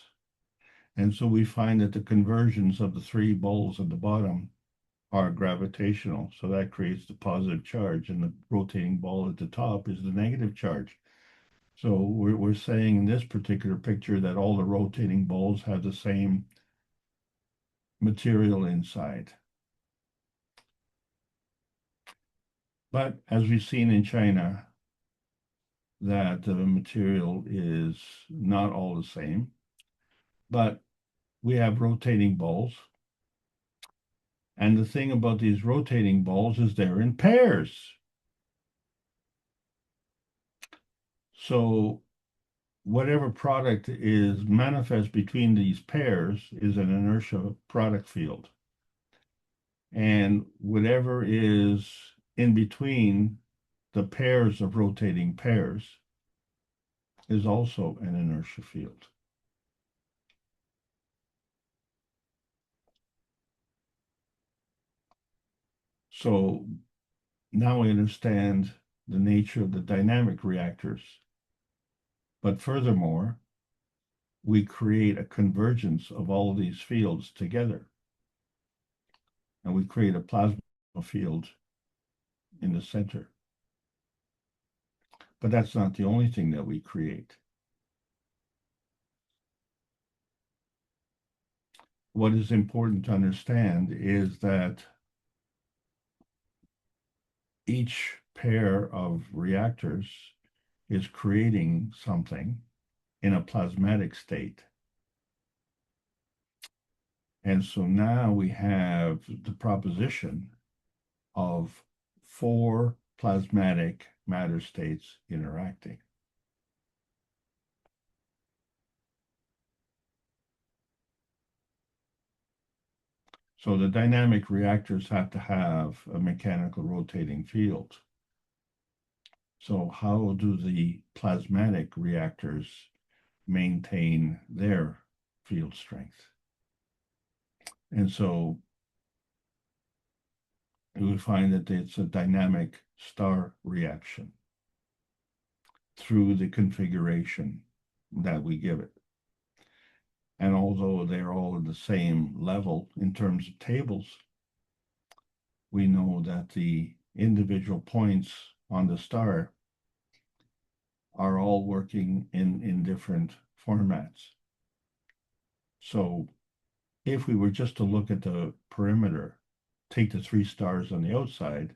Speaker 3: And so we find that the conversions of the 3 balls at the bottom are gravitational. So that creates the positive charge, and the rotating ball at the top is the negative charge. So we're saying in this particular picture that all the rotating balls have the same material inside. But as we've seen in China, that the material is not all the same, but we have rotating balls. And the thing about these rotating balls is they're in pairs. So whatever product is manifest between these pairs is an inertia product field. And whatever is in between the pairs of rotating pairs is also an inertia field. So now we understand the nature of the dynamic reactors. But furthermore, we create a convergence of all of these fields together. And we create a plasma field in the center. But that's not the only thing that we create. What is important to understand is that each pair of reactors is creating something in a plasmatic state. And so now we have the proposition of 4 plasmatic matter states interacting. So the dynamic reactors have to have a mechanical rotating field. So how do the plasmatic reactors maintain their field strength? And so we find that it's a dynamic star reaction through the configuration that we give it. And although they're all at the same level in terms of tables, we know that the individual points on the star are all working in different formats. So if we were just to look at the perimeter, take the 3 stars on the outside,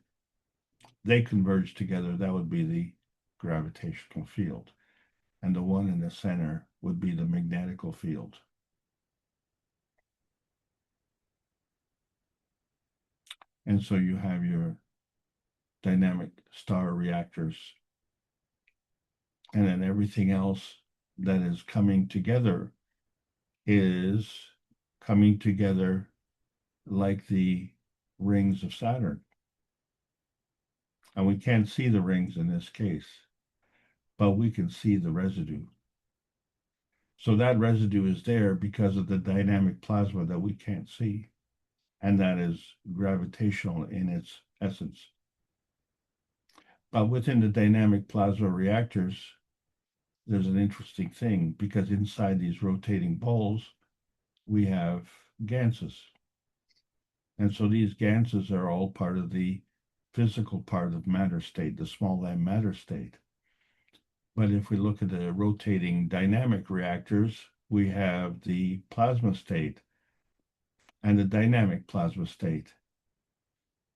Speaker 3: they converge together. That would be the gravitational field. And the one in the center would be the magnetical field. And so you have your dynamic star reactors, and then everything else that is coming together is coming together like the rings of Saturn. And we can't see the rings in this case, but we can see the residue. So that residue is there because of the dynamic plasma that we can't see, and that is gravitational in its essence. But within the dynamic plasma reactors, there's an interesting thing, because inside these rotating balls, we have ganses. And so these ganses are all part of the physical part of matter state, the small m matter state. But if we look at the rotating dynamic reactors, we have the plasma state and the dynamic plasma state.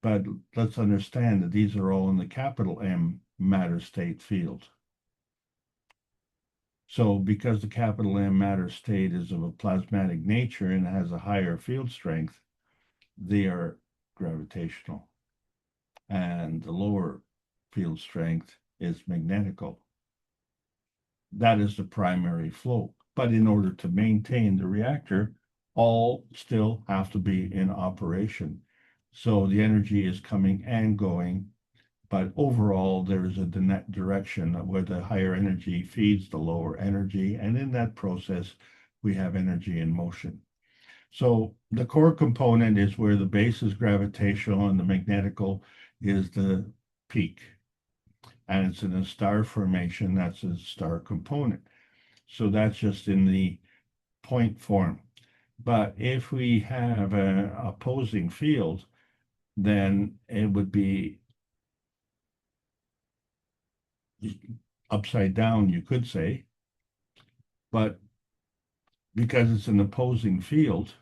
Speaker 3: But let's understand that these are all in the capital M matter state field. So because the capital M matter state is of a plasmatic nature and has a higher field strength, they are gravitational. And the lower field strength is magnetical. That is the primary flow. But in order to maintain the reactor, all still have to be in operation. So the energy is coming and going, but overall there is a net direction where the higher energy feeds the lower energy, and in that process we have energy in motion. So the core component is where the base is gravitational and the magnetical is the peak. And it's in a star formation, that's a star component. So that's just in the point form. But if we have an opposing field, then it would be upside down, you could say. But because it's an opposing field,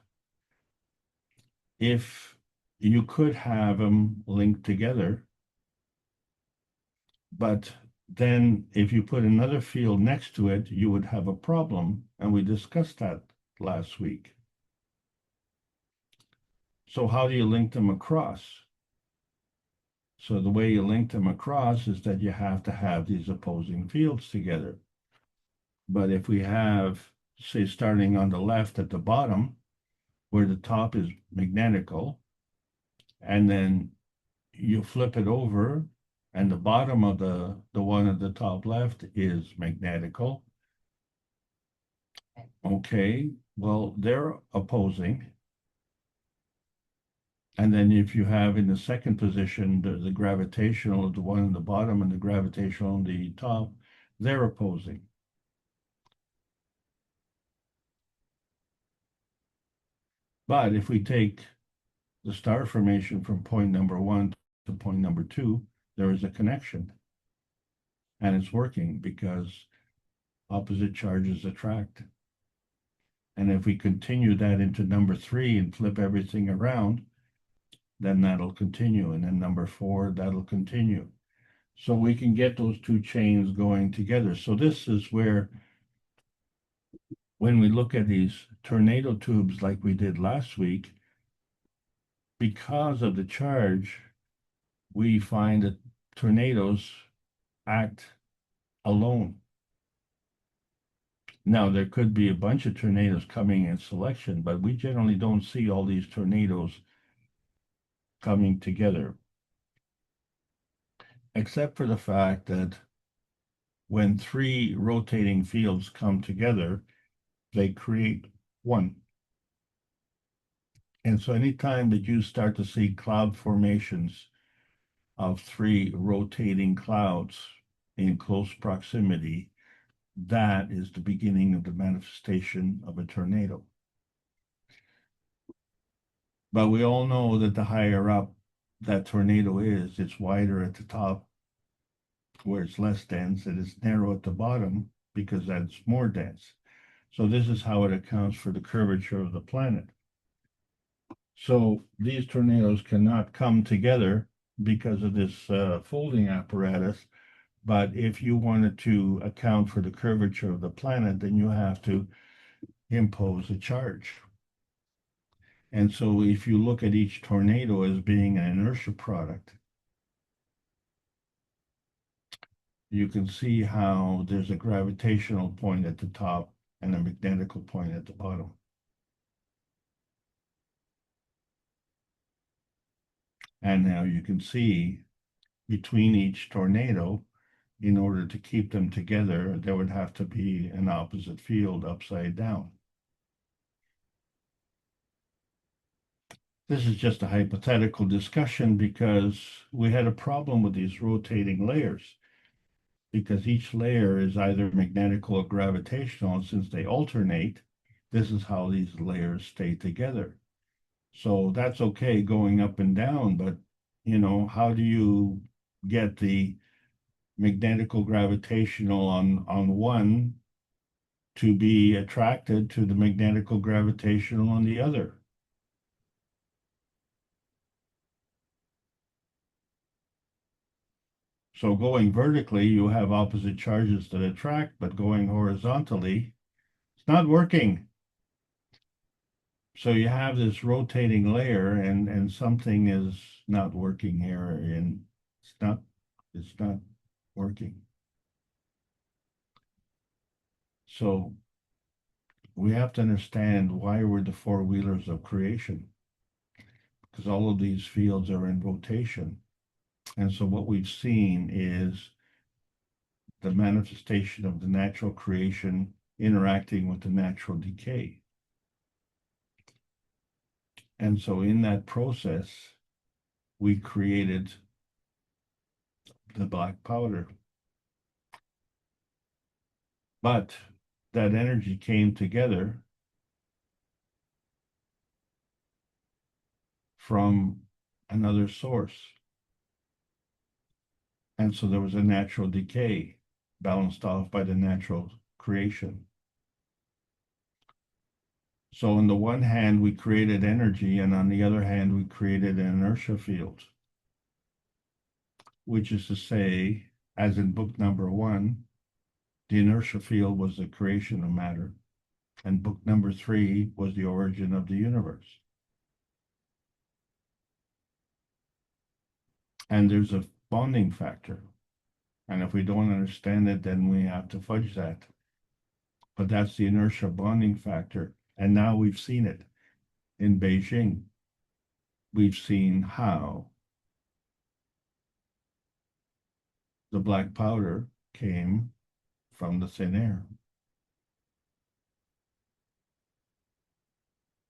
Speaker 3: if you could have them linked together, but then if you put another field next to it, you would have a problem. And we discussed that last week. So how do you link them across? So the way you link them across is that you have to have these opposing fields together. But if we have, say, starting on the left at the bottom, where the top is magnetical, and then you flip it over, and the bottom of the one at the top left is magnetical. Okay, well, they're opposing. And then if you have in the second position, the gravitational, the one at the bottom and the gravitational on the top, they're opposing. But if we take the star formation from point number 1 to point number 2, there is a connection. And it's working because opposite charges attract. And if we continue that into number 3 and flip everything around, then that'll continue. And then number 4, that'll continue. So we can get those two chains going together. So this is where, when we look at these tornado tubes like we did last week, because of the charge, we find that tornadoes act alone. Now, there could be a bunch of tornadoes coming in selection, but we generally don't see all these tornadoes coming together, except for the fact that when 3 rotating fields come together, they create one. And so anytime that you start to see cloud formations of 3 rotating clouds in close proximity, that is the beginning of the manifestation of a tornado. But we all know that the higher up that tornado is, it's wider at the top where it's less dense, and it's narrow at the bottom because that's more dense. So this is how it accounts for the curvature of the planet. So these tornadoes cannot come together because of this folding apparatus. But if you wanted to account for the curvature of the planet, then you have to impose a charge. And so if you look at each tornado as being an inertia product, you can see how there's a gravitational point at the top and a magnetical point at the bottom. And now you can see between each tornado, in order to keep them together, there would have to be an opposite field upside down. This is just a hypothetical discussion because we had a problem with these rotating layers, because each layer is either magnetical or gravitational, and since they alternate, this is how these layers stay together. So that's okay going up and down, but you know, how do you get the magnetical gravitational on one to be attracted to the magnetical gravitational on the other? So going vertically, you have opposite charges that attract, but going horizontally, it's not working. So you have this rotating layer, and something is not working here, and it's not working. So we have to understand why we're the four-wheelers of creation, because all of these fields are in rotation. And so what we've seen is the manifestation of the natural creation interacting with the natural decay. And so in that process, we created the black powder. But that energy came together from another source. And so there was a natural decay balanced off by the natural creation. So on the one hand, we created energy, and on the other hand, we created an inertia field, which is to say, as in book number 1, the inertia field was the creation of matter, and book number 3 was the origin of the universe. And there's a bonding factor. And if we don't understand it, then we have to fudge that. But that's the inertia bonding factor. And now we've seen it in Beijing. We've seen how the black powder came from the thin air.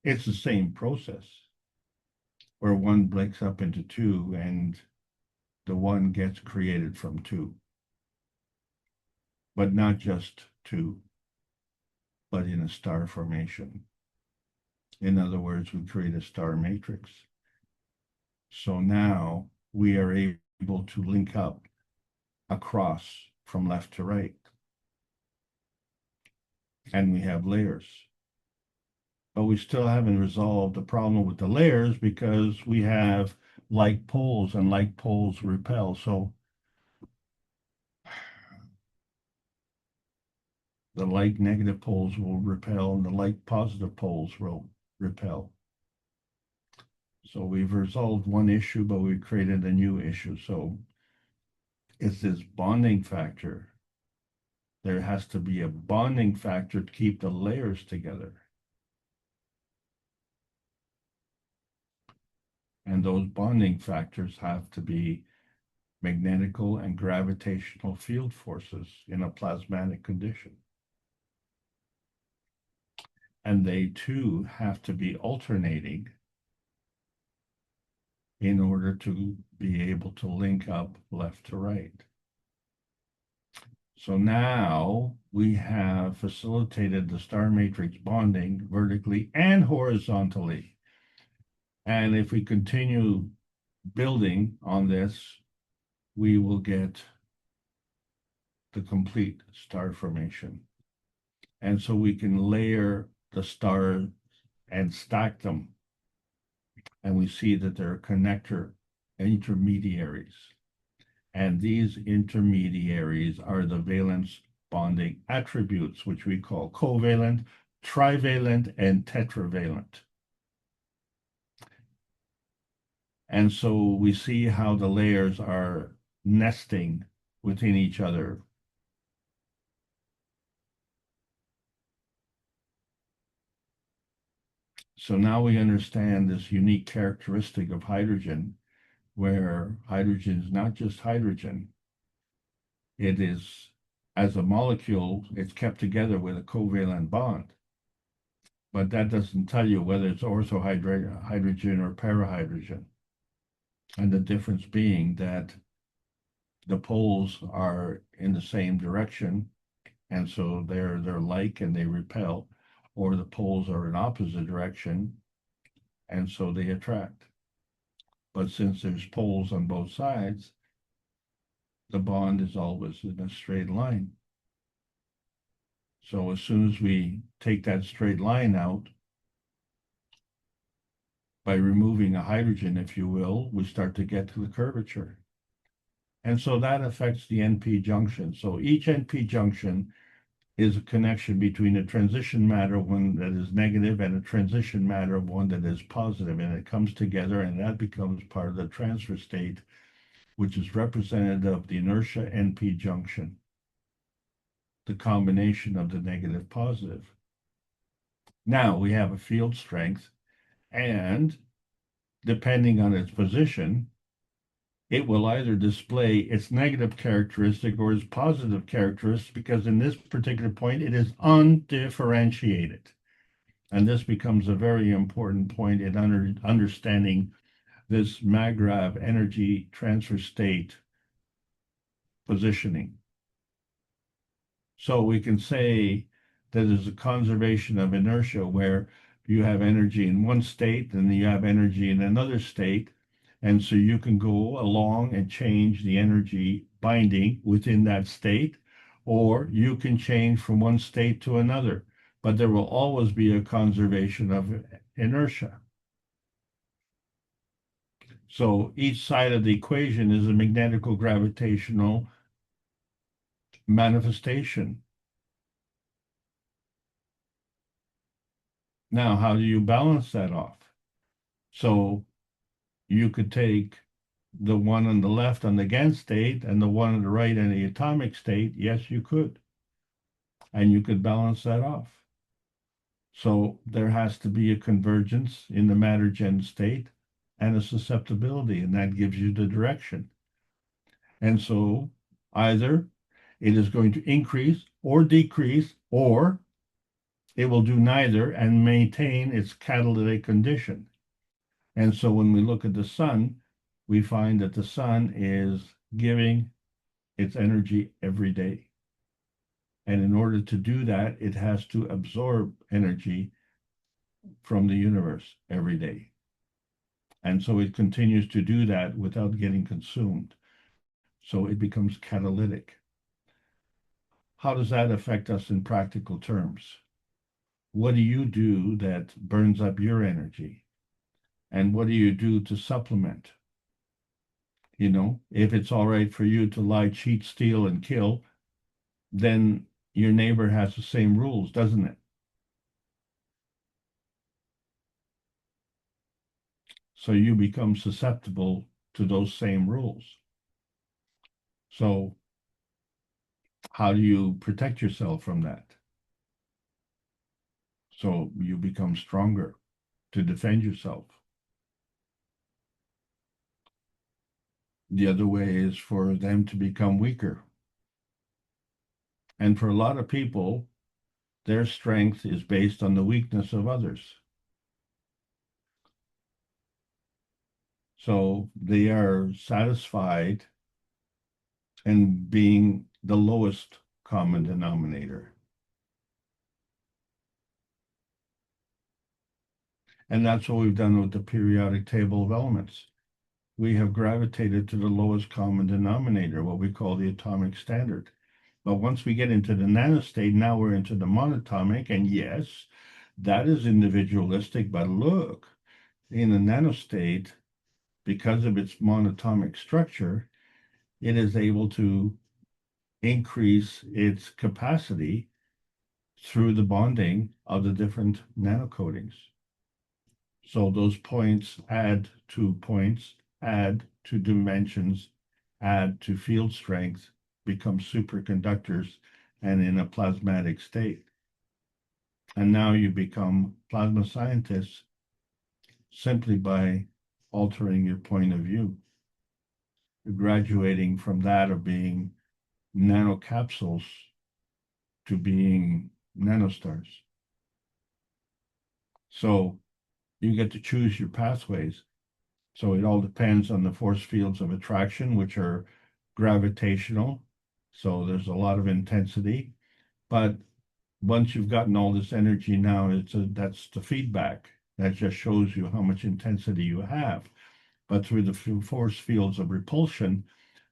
Speaker 3: It's the same process where one breaks up into two and the one gets created from two. But not just two, but in a star formation. In other words, we create a star matrix. So now we are able to link up across from left to right. And we have layers. But we still haven't resolved the problem with the layers because we have like poles and like poles repel. So the like negative poles will repel and the like positive poles will repel. So we've resolved one issue, but we've created a new issue. So it's this bonding factor. There has to be a bonding factor to keep the layers together. And those bonding factors have to be magnetical and gravitational field forces in a plasmatic condition. And they too have to be alternating in order to be able to link up left to right. So now we have facilitated the star matrix bonding vertically and horizontally. And if we continue building on this, we will get the complete star formation. And so we can layer the stars and stack them. And we see that there are connector intermediaries. And these intermediaries are the valence bonding attributes, which we call covalent, trivalent, and tetravalent. And so we see how the layers are nesting within each other. So now we understand this unique characteristic of hydrogen, where hydrogen is not just hydrogen. It is, as a molecule, it's kept together with a covalent bond. But that doesn't tell you whether it's orthohydrogen or parahydrogen. And the difference being that the poles are in the same direction, and so they're like and they repel, or the poles are in opposite direction, and so they attract. But since there's poles on both sides, the bond is always in a straight line. So as soon as we take that straight line out, by removing a hydrogen, if you will, we start to get to the curvature. And so that affects the NP junction. So each NP junction is a connection between a transition matter, one that is negative, and a transition matter, one that is positive. And it comes together, and that becomes part of the transfer state, which is representative of the inertia NP junction, the combination of the negative positive. Now we have a field strength, and depending on its position, it will either display its negative characteristic or its positive characteristic, because in this particular point, it is undifferentiated. And this becomes a very important point in understanding this MAGRAV energy transfer state positioning. So we can say that there's a conservation of inertia where you have energy in one state and you have energy in another state. And so you can go along and change the energy binding within that state, or you can change from one state to another, but there will always be a conservation of inertia. So each side of the equation is a magnetical gravitational manifestation. Now, how do you balance that off? So you could take the one on the left on the GaN state and the one on the right in the atomic state. Yes, you could. And you could balance that off. So there has to be a convergence in the matter-gen state and a susceptibility, and that gives you the direction. And so either it is going to increase or decrease, or it will do neither and maintain its catalytic condition. And so when we look at the sun, we find that the sun is giving its energy every day. And in order to do that, it has to absorb energy from the universe every day. And so it continues to do that without getting consumed. So it becomes catalytic. How does that affect us in practical terms? What do you do that burns up your energy? And what do you do to supplement? You know, if it's all right for you to lie, cheat, steal, and kill, then your neighbor has the same rules, doesn't it? So you become susceptible to those same rules. So how do you protect yourself from that? So you become stronger to defend yourself. The other way is for them to become weaker. And for a lot of people, their strength is based on the weakness of others. So they are satisfied in being the lowest common denominator. And that's what we've done with the periodic table of elements. We have gravitated to the lowest common denominator, what we call the atomic standard. But once we get into the nanostate, now we're into the monatomic, and yes, that is individualistic, but look, in the nanostate, because of its monatomic structure, it is able to increase its capacity through the bonding of the different nanocoatings. So those points add to points, add to dimensions, add to field strength, become superconductors, and in a plasmatic state. And now you become plasma scientists simply by altering your point of view. You're graduating from that of being nanocapsules to being nanostars. So you get to choose your pathways. So it all depends on the force fields of attraction, which are gravitational. So there's a lot of intensity. But once you've gotten all this energy now, that's the feedback. That just shows you how much intensity you have. But through the force fields of repulsion,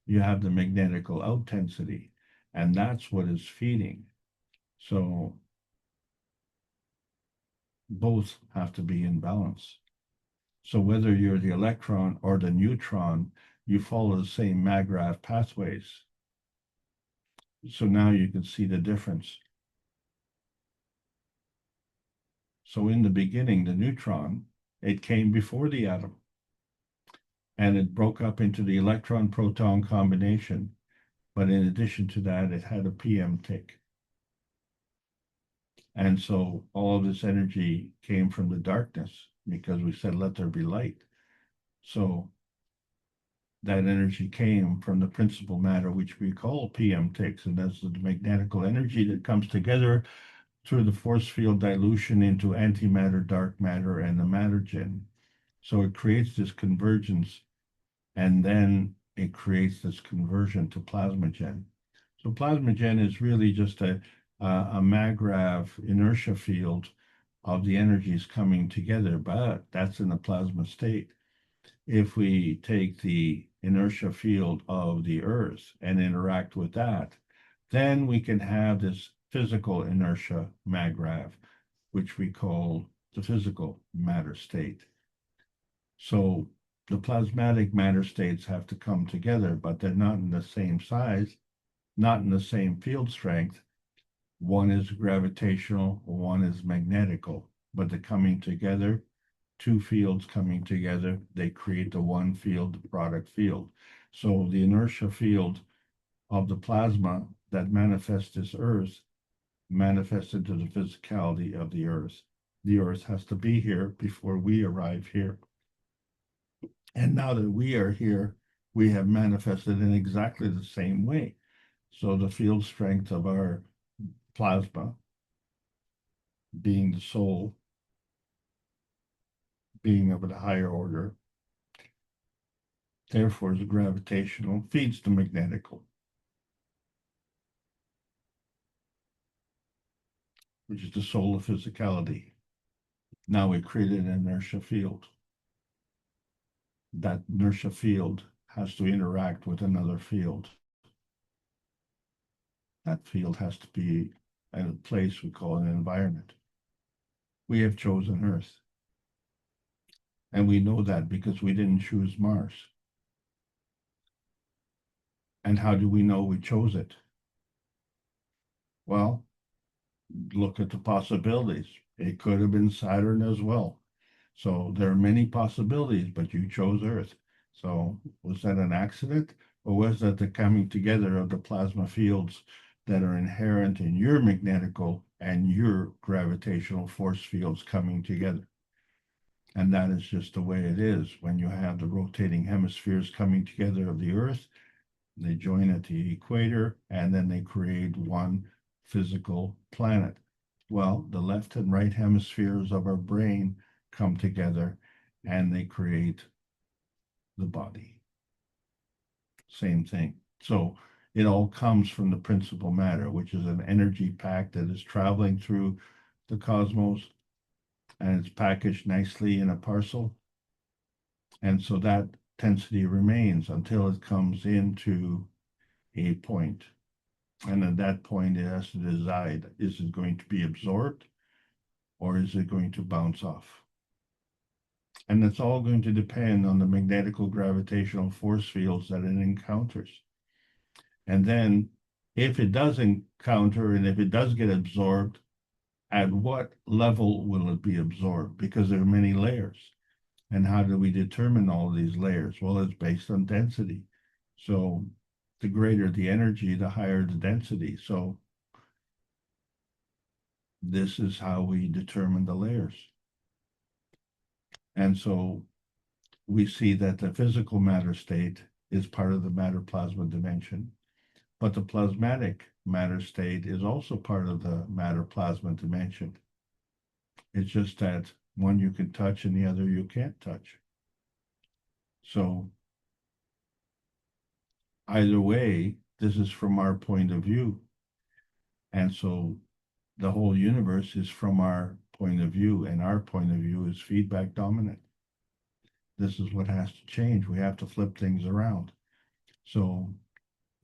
Speaker 3: you have the magnetical outtensity. And that's what is feeding. So both have to be in balance. So whether you're the electron or the neutron, you follow the same MAGRAV pathways. So now you can see the difference. So in the beginning, the neutron, it came before the atom. And it broke up into the electron-proton combination. But in addition to that, it had a PM tick. And so all of this energy came from the darkness because we said, let there be light. So that energy came from the principal matter, which we call PM6, and that's the magnetical energy that comes together through the force field dilution into antimatter, dark matter, and the matter gen. So it creates this convergence, and then it creates this conversion to plasmagen. So plasmagen is really just a MAGRAV inertia field of the energies coming together, but that's in the plasma state. If we take the inertia field of the Earth and interact with that, then we can have this physical inertia MAGRAV, which we call the physical matter state. So the plasmatic matter states have to come together, but they're not in the same size, not in the same field strength. One is gravitational, one is magnetical, but they're coming together, two fields coming together, they create the one field, the product field. So the inertia field of the plasma that manifests this Earth manifests into the physicality of the Earth. The Earth has to be here before we arrive here. And now that we are here, we have manifested in exactly the same way. So the field strength of our plasma, being the soul, being of a higher order, therefore is gravitational, feeds the magnetical, which is the soul of physicality. Now we created an inertia field. That inertia field has to interact with another field. That field has to be at a place we call an environment. We have chosen Earth. And we know that because we didn't choose Mars. And how do we know we chose it? Well, look at the possibilities. It could have been Saturn as well. So there are many possibilities, but you chose Earth. So was that an accident? Or was that the coming together of the plasma fields that are inherent in your magnetical and your gravitational force fields coming together? And that is just the way it is. When you have the rotating hemispheres coming together of the Earth, they join at the equator, and then they create one physical planet. Well, the left and right hemispheres of our brain come together, and they create the body. Same thing. So it all comes from the principal matter, which is an energy pack that is traveling through the cosmos, and it's packaged nicely in a parcel. And so that tensity remains until it comes into a point. And at that point, it has to decide, is it going to be absorbed or is it going to bounce off? And it's all going to depend on the magnetical gravitational force fields that it encounters. And then if it does encounter and if it does get absorbed, at what level will it be absorbed? Because there are many layers. And how do we determine all of these layers? Well, it's based on density. So the greater the energy, the higher the density. So this is how we determine the layers. And so we see that the physical matter state is part of the matter plasma dimension, but the plasmatic matter state is also part of the matter plasma dimension. It's just that one you can touch and the other you can't touch. So either way, this is from our point of view. And so the whole universe is from our point of view, and our point of view is feedback dominant. This is what has to change. We have to flip things around. So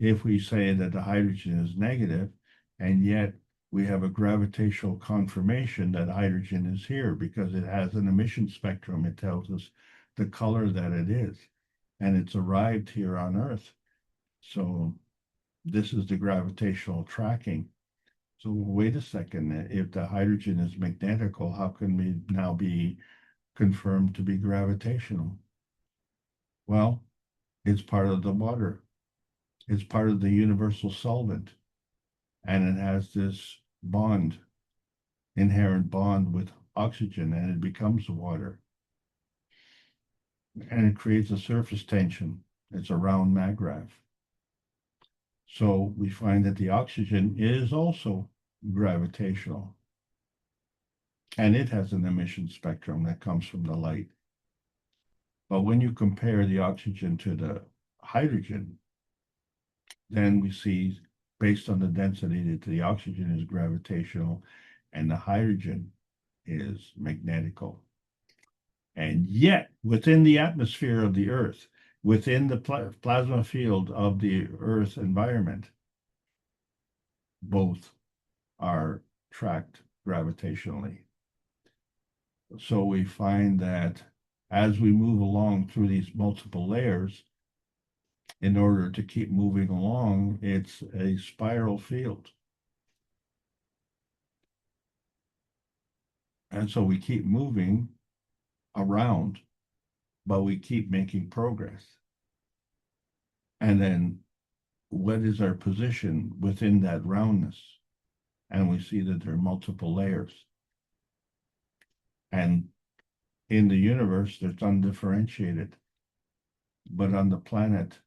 Speaker 3: if we say that the hydrogen is negative, and yet we have a gravitational confirmation that hydrogen is here because it has an emission spectrum, it tells us the color that it is, and it's arrived here on Earth. So this is the gravitational tracking. So wait a second, if the hydrogen is magnetical, how can we now be confirmed to be gravitational? Well, it's part of the water. It's part of the universal solvent. And it has this bond inherent bond with oxygen, and it becomes water. And it creates a surface tension. It's a round maggrav. So we find that the oxygen is also gravitational. And it has an emission spectrum that comes from the light. But when you compare the oxygen to the hydrogen, then we see, based on the density, that the oxygen is gravitational and the hydrogen is magnetical. And yet, within the atmosphere of the Earth, within the plasma field of the Earth environment, both are tracked gravitationally. So we find that as we move along through these multiple layers, in order to keep moving along, it's a spiral field. And so we keep moving around, but we keep making progress. And then what is our position within that roundness? And we see that there are multiple layers. And in the universe, it's undifferentiated. But on the planet,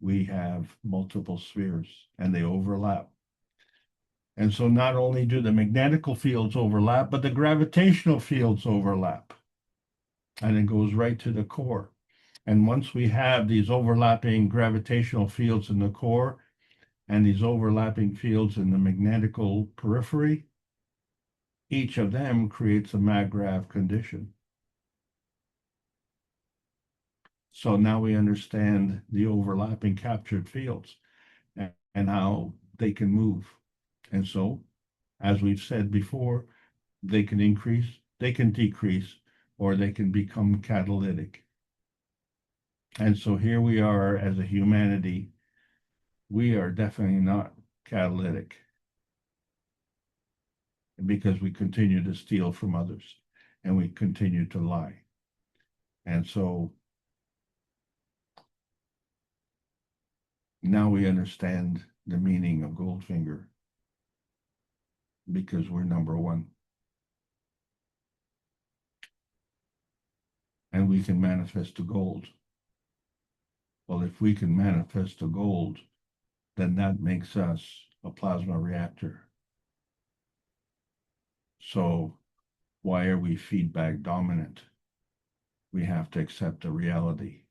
Speaker 3: we have multiple spheres and they overlap. And so not only do the magnetical fields overlap, but the gravitational fields overlap. And it goes right to the core. And once we have these overlapping gravitational fields in the core and these overlapping fields in the magnetical periphery, each of them creates a maggrav condition. So now we understand the overlapping captured fields and how they can move. And so, as we've said before, they can increase, they can decrease, or they can become catalytic. And so here we are as a humanity, we are definitely not catalytic because we continue to steal from others and we continue to lie. And so now we understand the meaning of Goldfinger because we're number one. And we can manifest to gold. Well, if we can manifest to gold, then that makes us a plasma reactor. So why are we feedback dominant? We have to accept the reality.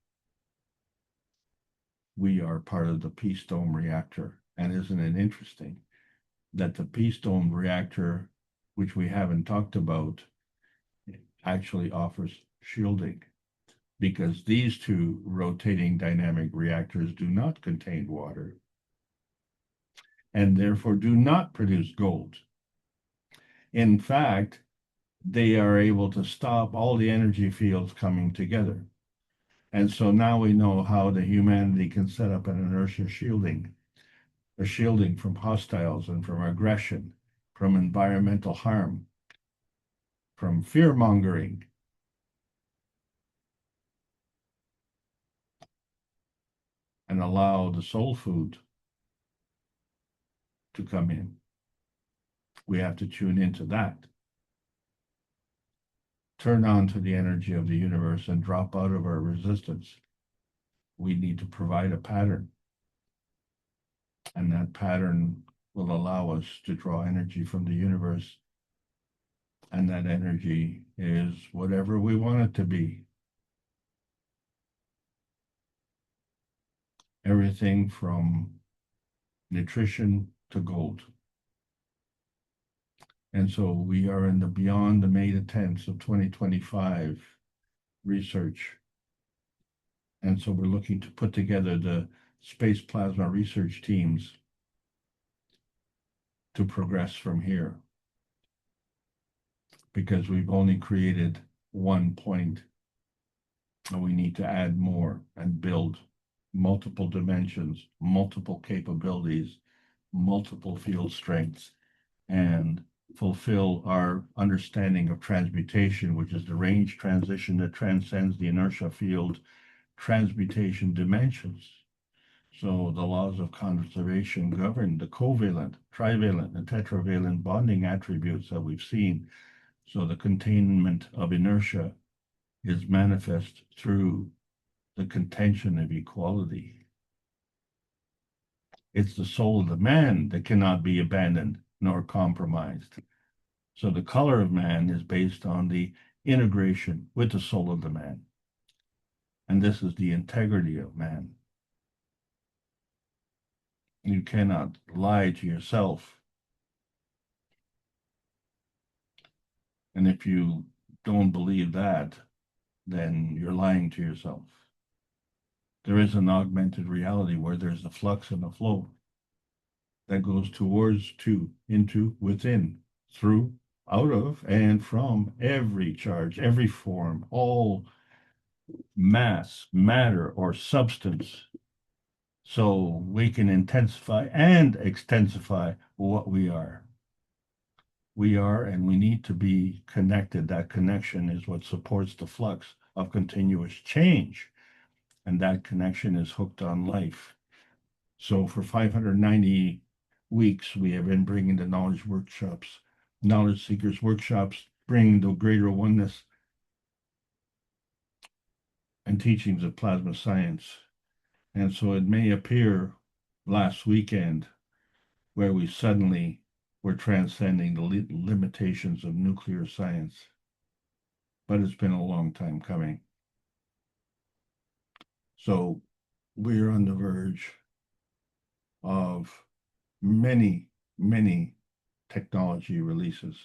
Speaker 3: We are part of the Peace Dome reactor. And isn't it interesting that the Peace Dome reactor, which we haven't talked about, actually offers shielding, because these two rotating dynamic reactors do not contain water and therefore do not produce gold. In fact, they are able to stop all the energy fields coming together. And so now we know how the humanity can set up an inertia shielding, a shielding from hostiles and from aggression, from environmental harm, from fear-mongering, and allow the soul food to come in. We have to tune into that. Turn on to the energy of the universe and drop out of our resistance. We need to provide a pattern. And that pattern will allow us to draw energy from the universe. And that energy is whatever we want it to be. Everything from nutrition to gold. And so we are in the beyond the May the 10th of 2025 research. And so we're looking to put together the space plasma research teams to progress from here. Because we've only created one point, and we need to add more and build multiple dimensions, multiple capabilities, multiple field strengths, and fulfill our understanding of transmutation, which is the range transition that transcends the inertia field transmutation dimensions. So the laws of conservation govern the covalent, trivalent, and tetravalent bonding attributes that we've seen. So the containment of inertia is manifest through the contention of equality. It's the soul of the man that cannot be abandoned nor compromised. So the color of man is based on the integration with the soul of the man. And this is the integrity of man. You cannot lie to yourself. And if you don't believe that, then you're lying to yourself. There is an augmented reality where there's a flux and a flow that goes towards, to, into, within, through, out of, and from every charge, every form, all mass, matter, or substance. So we can intensify and extensify what we are. We are, and we need to be connected. That connection is what supports the flux of continuous change. And that connection is hooked on life. So for 590 weeks, we have been bringing the knowledge workshops, knowledge seekers workshops, bringing the greater oneness and teachings of plasma science. And so it may appear last weekend where we suddenly were transcending the limitations of nuclear science, but it's been a long time coming. So we're on the verge of many, many technology releases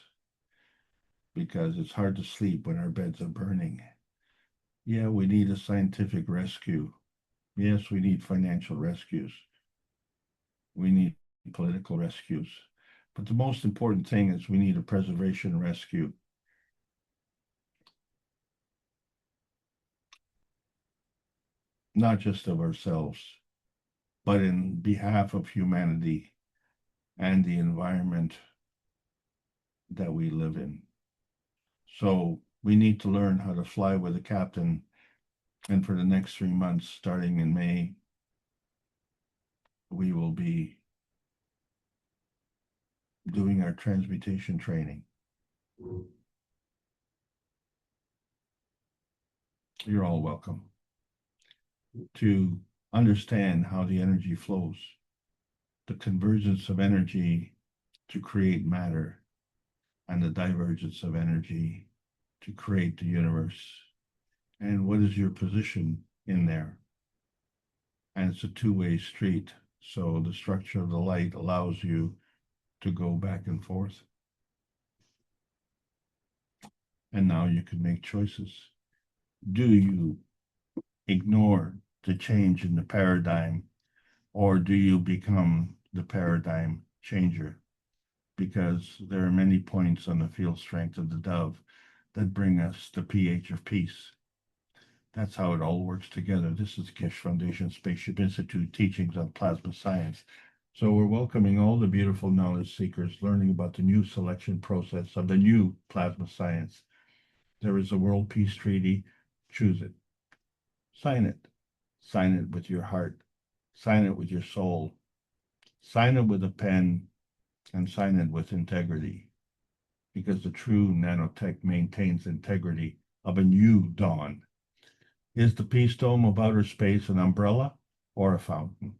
Speaker 3: because it's hard to sleep when our beds are burning. Yeah, we need a scientific rescue. Yes, we need financial rescues. We need political rescues. But the most important thing is we need a preservation rescue. Not just of ourselves, but in behalf of humanity and the environment that we live in. So we need to learn how to fly with a captain. And for the next 3 months, starting in May, we will be doing our transmutation training. You're all welcome to understand how the energy flows, the convergence of energy to create matter, and the divergence of energy to create the universe. And what is your position in there? And it's a two-way street. So the structure of the light allows you to go back and forth. And now you can make choices. Do you ignore the change in the paradigm, or do you become the paradigm changer? Because there are many points on the field strength of the dove that bring us the pH of peace. That's how it all works together. This is the Keshe Foundation Spaceship Institute teachings on plasma science. So we're welcoming all the beautiful knowledge seekers learning about the new selection process of the new plasma science. There is a World Peace Treaty. Choose it. Sign it. Sign it with your heart. Sign it with your soul. Sign it with a pen, and sign it with integrity. Because the true nanotech maintains integrity of a new dawn. Is the peace dome of outer space an umbrella or a fountain?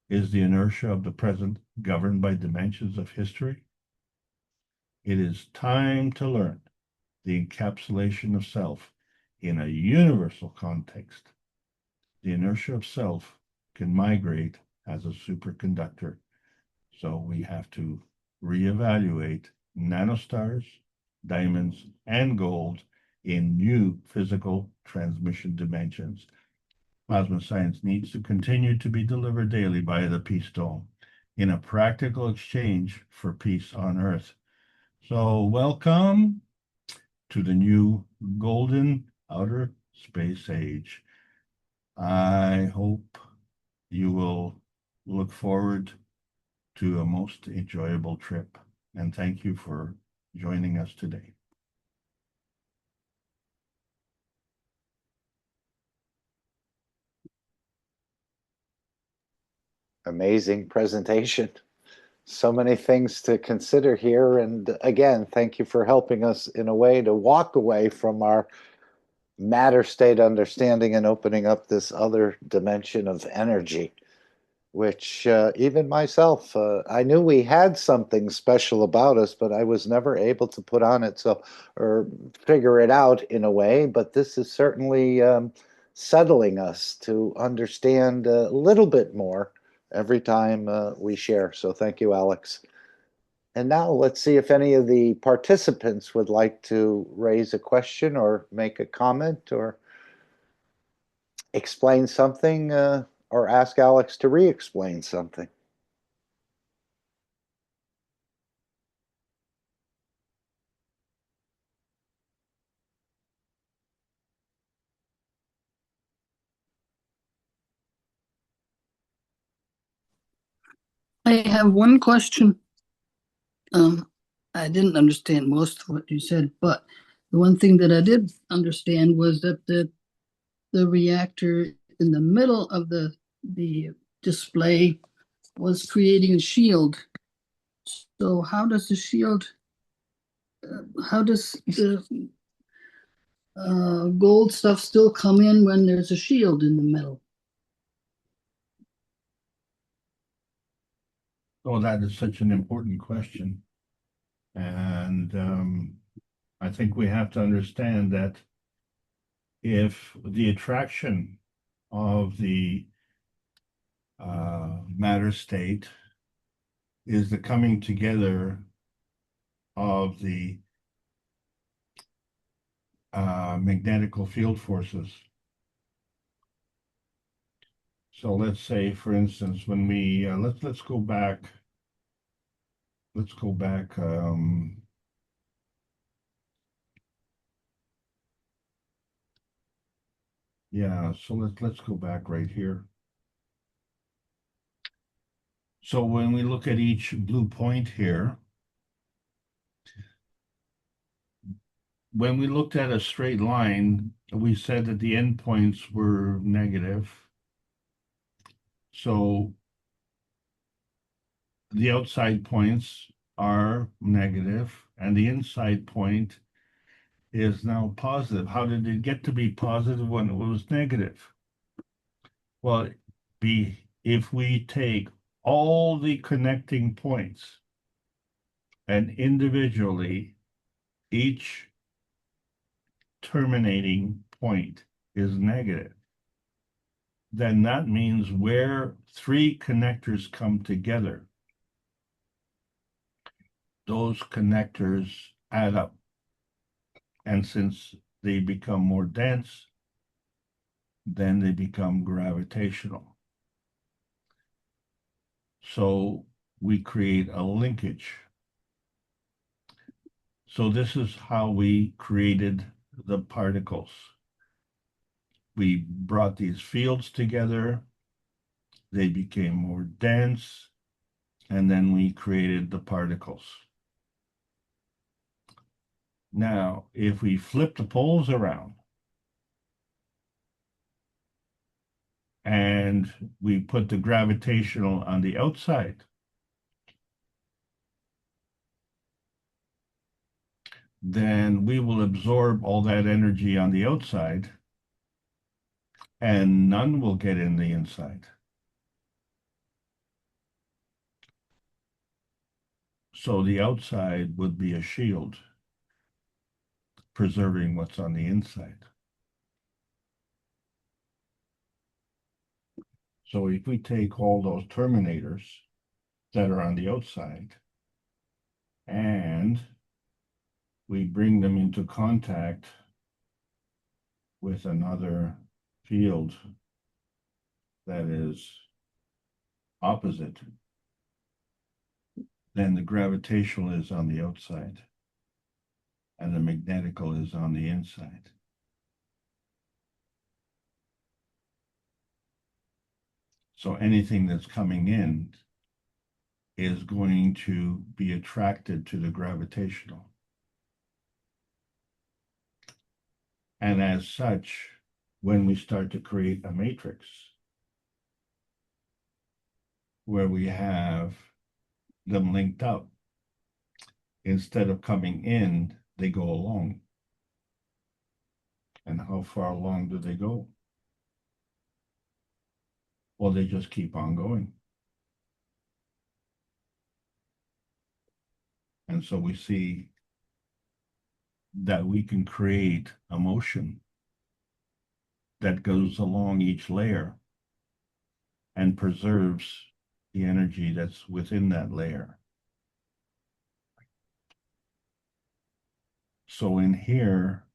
Speaker 3: Is the inertia of the present governed by dimensions of history? It is time to learn the encapsulation of self in a universal context. The inertia of self can migrate as a superconductor. So we have to reevaluate nanostars, diamonds, and gold in new physical transmission dimensions. Plasma science needs to continue to be delivered daily by the Peace Dome in a practical exchange for peace on Earth. So welcome to the new golden outer space age. I hope you will look forward to a most enjoyable trip, and thank you for joining us today.
Speaker 2: Amazing presentation. So many things to consider here. And again, thank you for helping us in a way to walk away from our matter state understanding and opening up this other dimension of energy, which even myself, I knew we had something special about us, but I was never able to put on it or figure it out in a way. But this is certainly settling us to understand a little bit more every time we share. So thank you, Alex. And now let's see if any of the participants would like to raise a question or make a comment or explain something or ask Alex to re-explain something.
Speaker 4: I have one question. I didn't understand most of what you said, but the one thing that I did understand was that the reactor in the middle of the display was creating a shield. So how does the shield? How does the gold stuff still come in when there's a shield in the middle?
Speaker 3: Oh, that is such an important question. And I think we have to understand that if the attraction of the matter state is the coming together of the magnetical field forces. So let's say, for instance, when we let's go back. Let's go back. Yeah. So let's go back right here. So when we look at each blue point here, when we looked at a straight line, we said that the endpoints were negative. So the outside points are negative, and the inside point is now positive. How did it get to be positive when it was negative? Well, if we take all the connecting points and individually each terminating point is negative, then that means where three connectors come together, those connectors add up. And since they become more dense, then they become gravitational. So we create a linkage. So this is how we created the particles. We brought these fields together, they became more dense, and then we created the particles. Now, if we flip the poles around and we put the gravitational on the outside, then we will absorb all that energy on the outside and none will get in the inside. So the outside would be a shield, preserving what's on the inside. So if we take all those terminators that are on the outside and we bring them into contact with another field that is opposite, then the gravitational is on the outside and the magnetical is on the inside. So anything that's coming in is going to be attracted to the gravitational. And as such, when we start to create a matrix, where we have them linked up. Instead of coming in, they go along. And how far along do they go? Well, they just keep on going. And so we see that we can create a motion that goes along each layer and preserves the energy that's within that layer. So in here,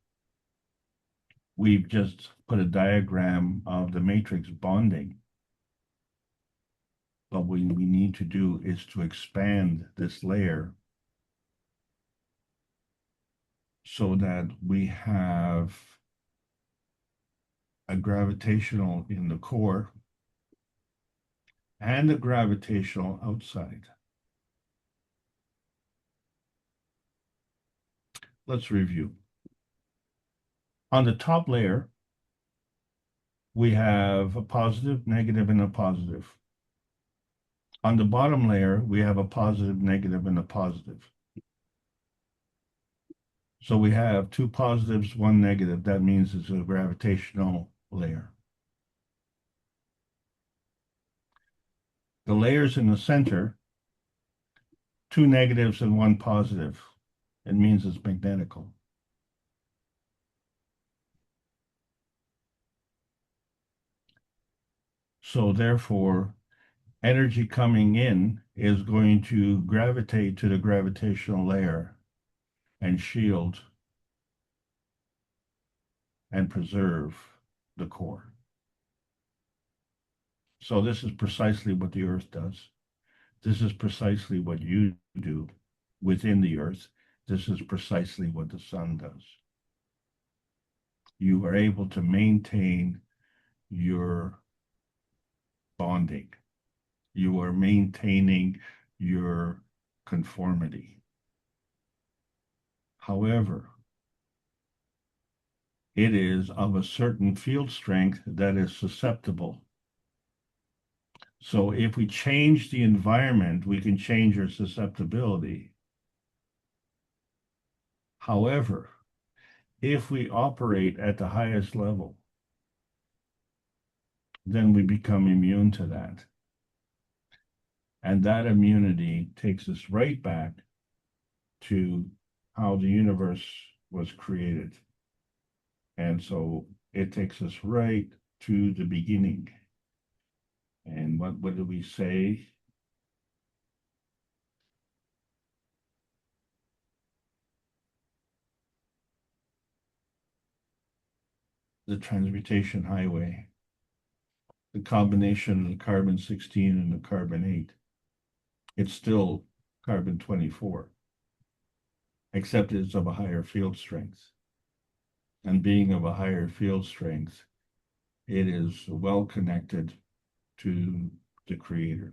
Speaker 3: we've just put a diagram of the matrix bonding. But what we need to do is to expand this layer so that we have a gravitational in the core and a gravitational outside. Let's review. On the top layer, we have a positive, negative, and a positive. On the bottom layer, we have a positive, negative, and a positive. So we have two positives, one negative. That means it's a gravitational layer. The layers in the center, two negatives and one positive. It means it's magnetical. So therefore, energy coming in is going to gravitate to the gravitational layer and shield and preserve the core. So this is precisely what the Earth does. This is precisely what you do within the Earth. This is precisely what the sun does. You are able to maintain your bonding. You are maintaining your conformity. However, it is of a certain field strength that is susceptible. So if we change the environment, we can change our susceptibility. However, if we operate at the highest level, then we become immune to that. And that immunity takes us right back to how the universe was created. And so it takes us right to the beginning. And what do we say? The transmutation highway, the combination of the carbon-16 and the carbon-8. It's still carbon-24, except it's of a higher field strength. And being of a higher field strength, it is well connected to the creator.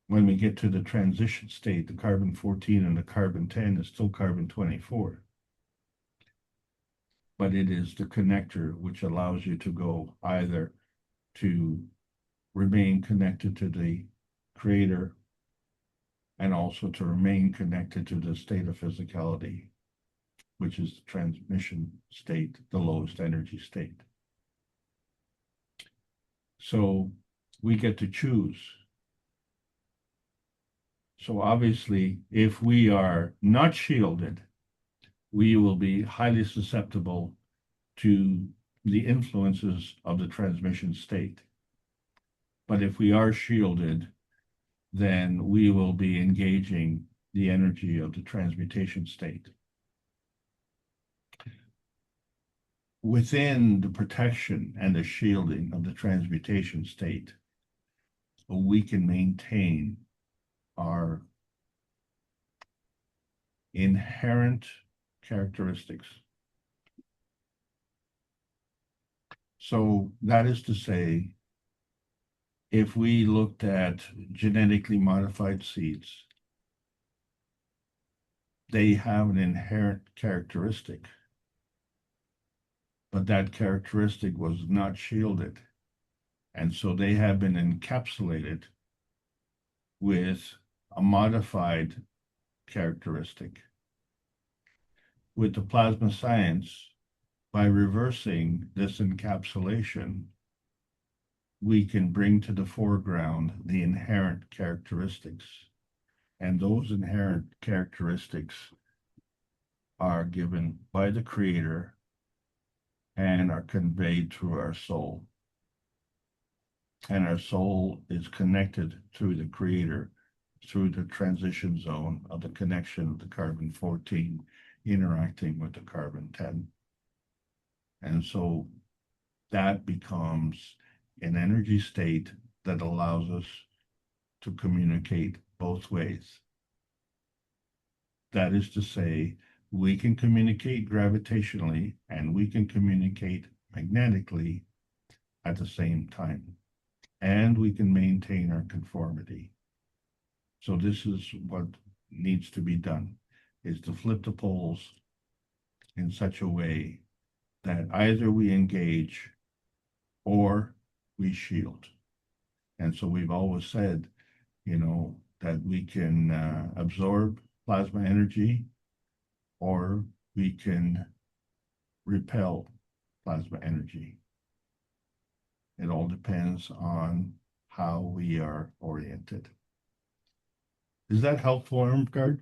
Speaker 3: When we get to the transition state, the carbon-14 and the carbon-10 is still carbon-24. But it is the connector which allows you to go either to remain connected to the creator and also to remain connected to the state of physicality, which is the transmission state, the lowest energy state. So we get to choose. So obviously, if we are not shielded, we will be highly susceptible to the influences of the transmission state. But if we are shielded, then we will be engaging the energy of the transmutation state. Within the protection and the shielding of the transmutation state, we can maintain our inherent characteristics. So that is to say, if we looked at genetically modified seeds, they have an inherent characteristic, but that characteristic was not shielded. And so they have been encapsulated with a modified characteristic. With the plasma science, by reversing this encapsulation, we can bring to the foreground the inherent characteristics. And those inherent characteristics are given by the Creator and are conveyed through our soul. And our soul is connected through the Creator, through the transition zone of the connection of the carbon-14 interacting with the carbon-10. And so that becomes an energy state that allows us to communicate both ways. That is to say, we can communicate gravitationally and we can communicate magnetically at the same time. And we can maintain our conformity. So this is what needs to be done, is to flip the poles in such a way that either we engage or we shield. And so we've always said, you know, that we can absorb plasma energy or we can repel plasma energy. It all depends on how we are oriented. Is that helpful, Irmgard?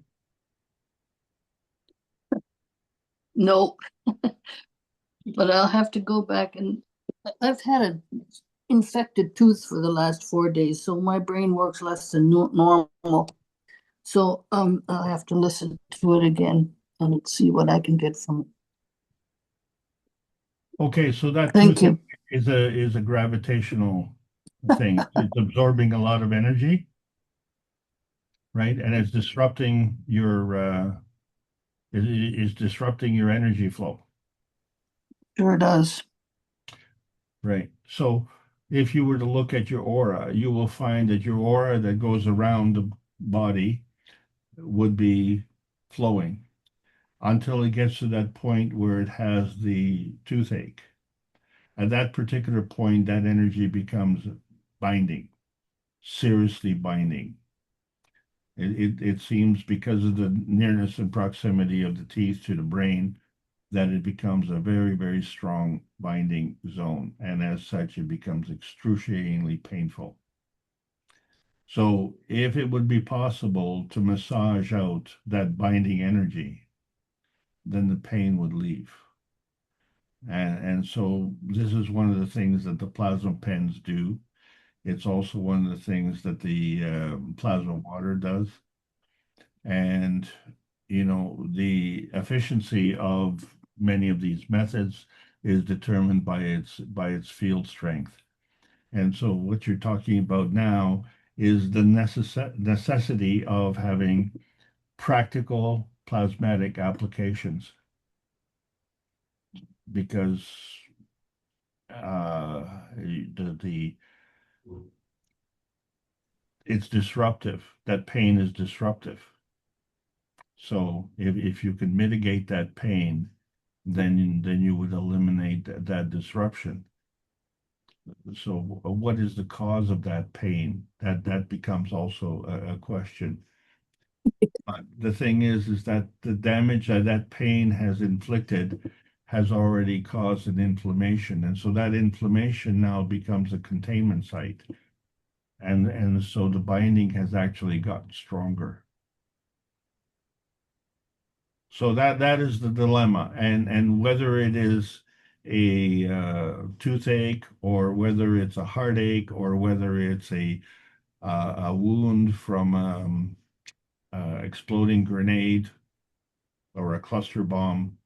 Speaker 4: No, but I'll have to go back and I've had an infected tooth for the last 4 days, so my brain works less than normal. So I'll have to listen to it again and see what I can get from it.
Speaker 3: Okay, so that
Speaker 4: Thank
Speaker 3: tooth
Speaker 4: you.
Speaker 3: is a gravitational thing. It's absorbing a lot of energy, right? And it's disrupting your it is disrupting your energy flow.
Speaker 4: Sure does.
Speaker 3: Right. So if you were to look at your aura, you will find that your aura that goes around the body would be flowing until it gets to that point where it has the toothache. At that particular point, that energy becomes binding, seriously binding. It seems because of the nearness and proximity of the teeth to the brain that it becomes a very, very strong binding zone. And as such, it becomes excruciatingly painful. So if it would be possible to massage out that binding energy, then the pain would leave. And so this is one of the things that the plasma pens do. It's also one of the things that the plasma water does. And, you know, the efficiency of many of these methods is determined by its field strength. And so what you're talking about now is the necessity of having practical plasmatic applications, because it's disruptive. That pain is disruptive. So if you can mitigate that pain, then you would eliminate that disruption. So what is the cause of that pain? That becomes also a question. The thing is that the damage that pain has inflicted has already caused an inflammation, and so that inflammation now becomes a containment site, and so the binding has actually gotten stronger. So that is the dilemma, and whether it is a toothache or whether it's a heartache or whether it's a wound from exploding grenade or a cluster bomb,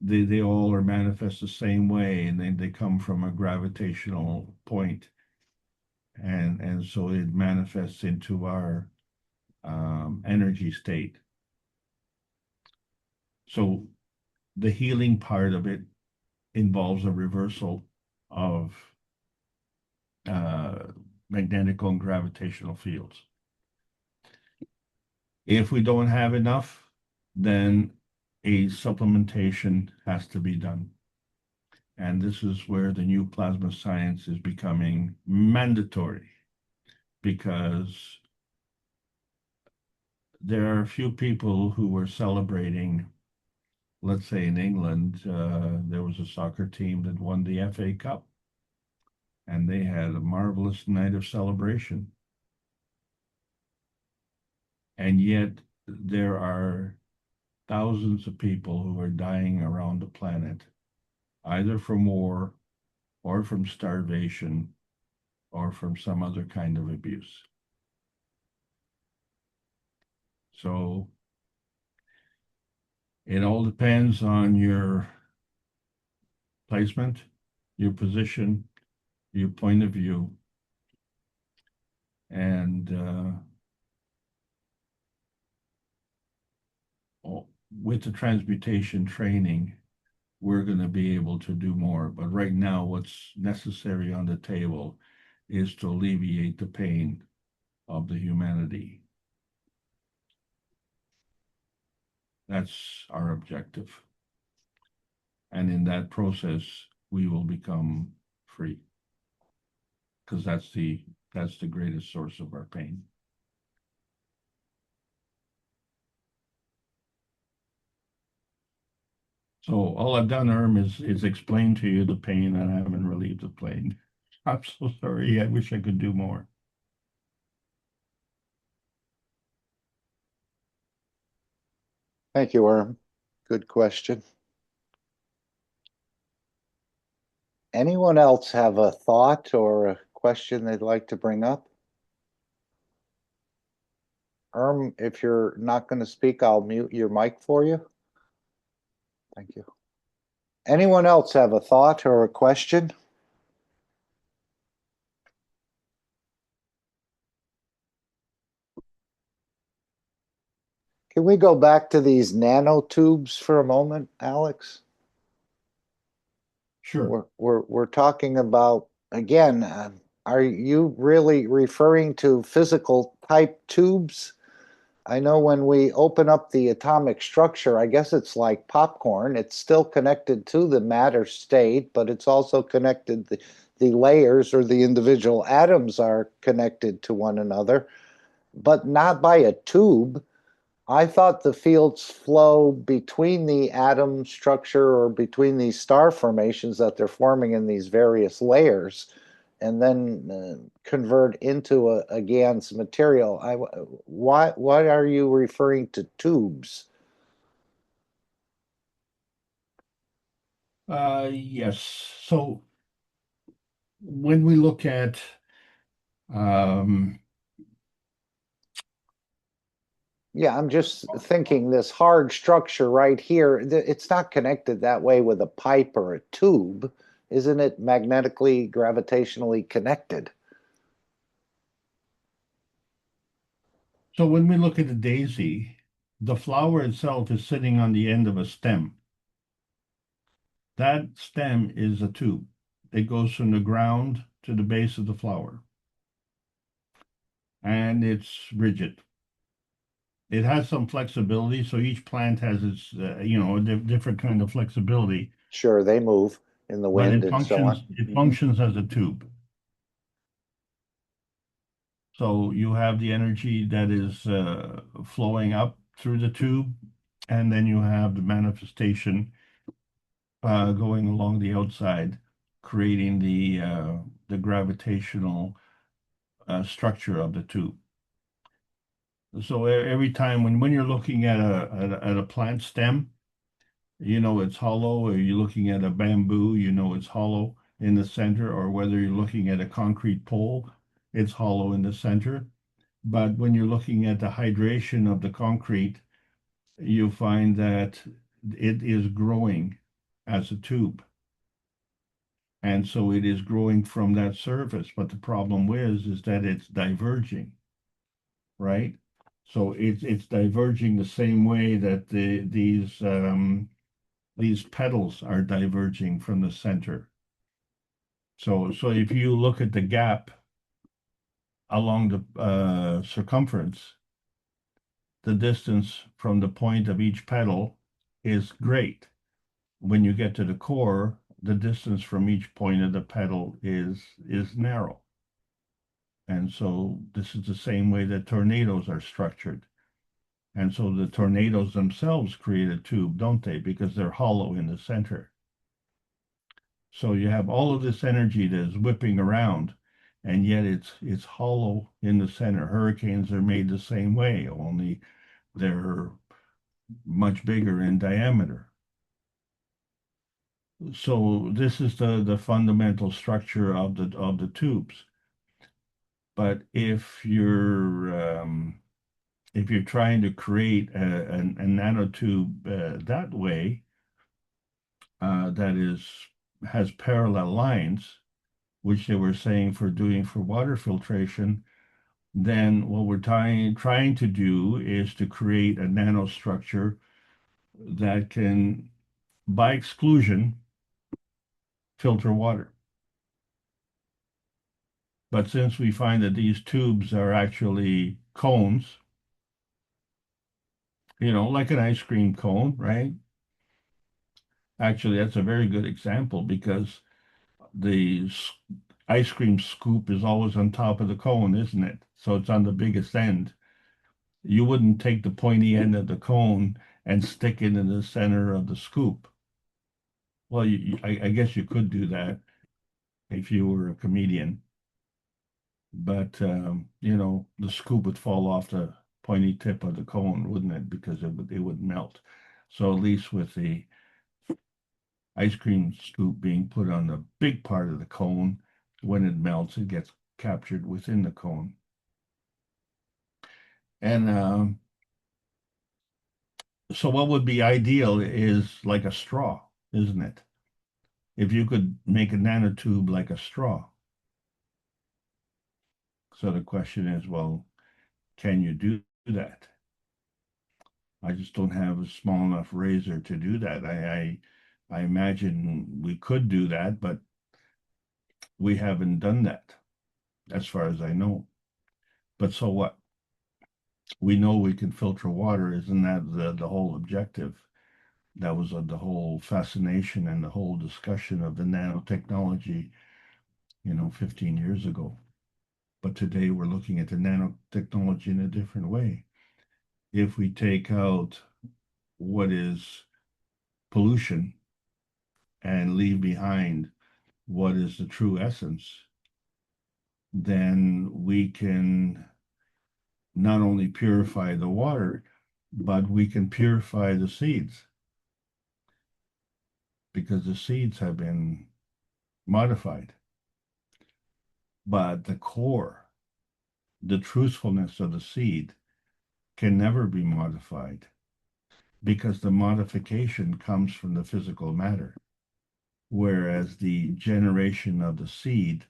Speaker 3: they all are manifest the same way, and they come from a gravitational point, and so it manifests into our energy state. So the healing part of it involves a reversal of magnetic and gravitational fields. If we don't have enough, then a supplementation has to be done. And this is where the new plasma science is becoming mandatory, because there are a few people who were celebrating, let's say in England, there was a soccer team that won the FA Cup, and they had a marvelous night of celebration. And yet there are thousands of people who are dying around the planet, either from war or from starvation or from some other kind of abuse. So it all depends on your placement, your position, your point of view, and with the transmutation training, we're going to be able to do more. But right now, what's necessary on the table is to alleviate the pain of the humanity. That's our objective. And in that process, we will become free, because that's the greatest source of our pain. So all I've done, Erm, is explain to you the pain, and I haven't relieved the pain. I'm so sorry. I wish I could do more.
Speaker 2: Thank you, Erm. Good question. Anyone else have a thought or a question they'd like to bring up? Erm, if you're not going to speak, I'll mute your mic for you. Thank you. Anyone else have a thought or a question? Can we go back to these nanotubes for a moment, Alex?
Speaker 3: Sure.
Speaker 2: We're talking about, again, are you really referring to physical type tubes? I know when we open up the atomic structure, I guess it's like popcorn. It's still connected to the matter state, but it's also connected, the layers or the individual atoms are connected to one another, but not by a tube. I thought the fields flow between the atom structure or between these star formations that they're forming in these various layers, and then convert into a GAN's material. What are you referring to tubes?
Speaker 3: Yes. So when we look at
Speaker 2: Yeah, I'm just thinking this hard structure right here, it's not connected that way with a pipe or a tube. Isn't it magnetically, gravitationally connected?
Speaker 3: so when we look at a daisy, the flower itself is sitting on the end of a stem. That stem is a tube. It goes from the ground to the base of the flower, and it's rigid. It has some flexibility, so each plant has its, a different kind of flexibility,
Speaker 2: Sure, they move in the
Speaker 3: but
Speaker 2: wind and so on.
Speaker 3: it functions as a tube. So you have the energy that is flowing up through the tube, and then you have the manifestation going along the outside, creating the gravitational structure of the tube. So every time when you're looking at a plant stem, you know it's hollow, or you're looking at a bamboo, you know it's hollow in the center, or whether you're looking at a concrete pole, it's hollow in the center. But when you're looking at the hydration of the concrete, you find that it is growing as a tube. And so it is growing from that surface. But the problem is that it's diverging, right? So it's diverging the same way that these petals are diverging from the center. So if you look at the gap along the circumference, the distance from the point of each petal is great. When you get to the core, the distance from each point of the petal is narrow. And so this is the same way that tornadoes are structured. And so the tornadoes themselves create a tube, don't they? Because they're hollow in the center. So you have all of this energy that is whipping around, and yet it's hollow in the center. Hurricanes are made the same way, only they're much bigger in diameter. So this is the fundamental structure of the tubes. But if you're trying to create a nanotube that way, that has parallel lines, which they were saying for water filtration, then what we're trying to do is to create a nanostructure that can, by exclusion, filter water. But since we find that these tubes are actually cones, like an ice cream cone, right? Actually, that's a very good example because the ice cream scoop is always on top of the cone, isn't it? So it's on the biggest end. You wouldn't take the pointy end of the cone and stick it in the center of the scoop. Well, I guess you could do that if you were a comedian. But, the scoop would fall off the pointy tip of the cone, wouldn't it? Because it would melt. So at least with the ice cream scoop being put on the big part of the cone, when it melts, it gets captured within the cone. And so what would be ideal is like a straw, isn't it? If you could make a nanotube like a straw. So the question is, well, can you do that? I just don't have a small enough razor to do that. I imagine we could do that, but we haven't done that, as far as I know. But so what? We know we can filter water. Isn't that the whole objective? That was the whole fascination and the whole discussion of the nanotechnology, 15 years ago. But today we're looking at the nanotechnology in a different way. If we take out what is pollution and leave behind what is the true essence, then we can not only purify the water, but we can purify the seeds, because the seeds have been modified. But the core, the truthfulness of the seed, can never be modified, because the modification comes from the physical matter, whereas the generation of the seed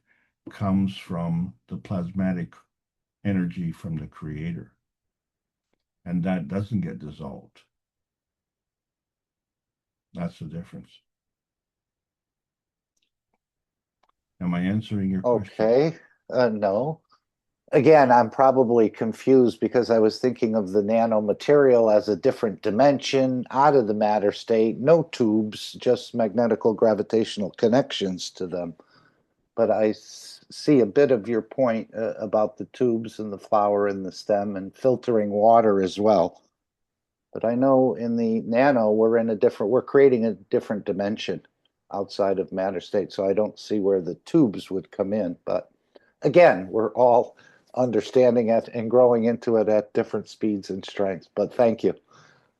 Speaker 3: comes from the plasmatic energy from the creator. And that doesn't get dissolved. That's the difference. Am I answering your question?
Speaker 2: Okay, no. Again, I'm probably confused because I was thinking of the nanomaterial as a different dimension out of the matter state, no tubes, just magnetical gravitational connections to them. But I see a bit of your point about the tubes and the flower and the stem and filtering water as well. But I know in the nano, we're creating a different dimension outside of matter state. So I don't see where the tubes would come in. But again, we're all understanding it and growing into it at different speeds and strengths. But thank you.